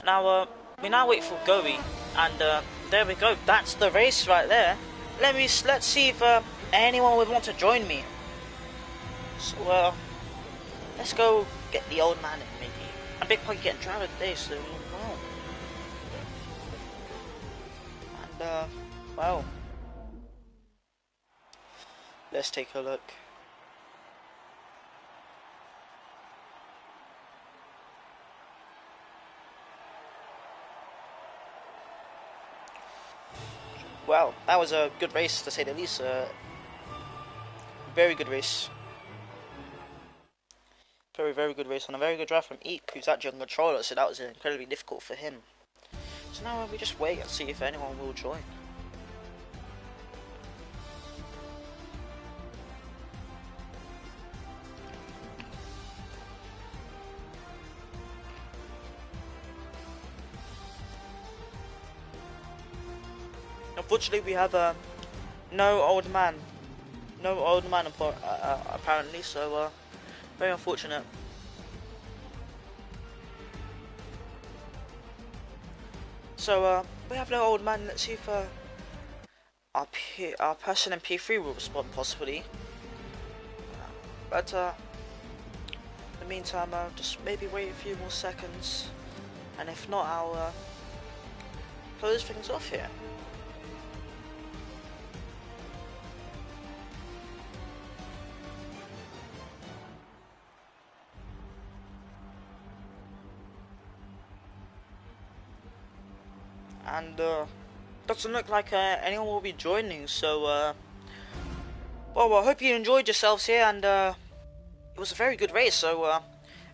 Now, we now wait for Goey, and there we go. That's the race right there. Let's see if anyone would want to join me. So, let's go get the old man in, maybe. And Big Pug getting driver today, so well. And well, let's take a look. Well, that was a good race to say the least. Very good race. Very good race, and a very good drive from Eek, who's actually on controller, so that was incredibly difficult for him. So now we just wait and see if anyone will join. Unfortunately, we have no old man apparently, so very unfortunate. So we have no old man. Let's see if our person in P3 will respond possibly. But in the meantime, I'll just maybe wait a few more seconds, and if not, I'll close things off here. And doesn't look like anyone will be joining, so well, I hope you enjoyed yourselves here, and it was a very good race, so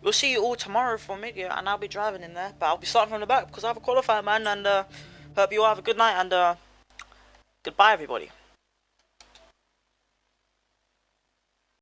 we'll see you all tomorrow for media, and I'll be driving in there, but I'll be starting from the back because I have a qualifier, man, and hope you all have a good night, and goodbye everybody.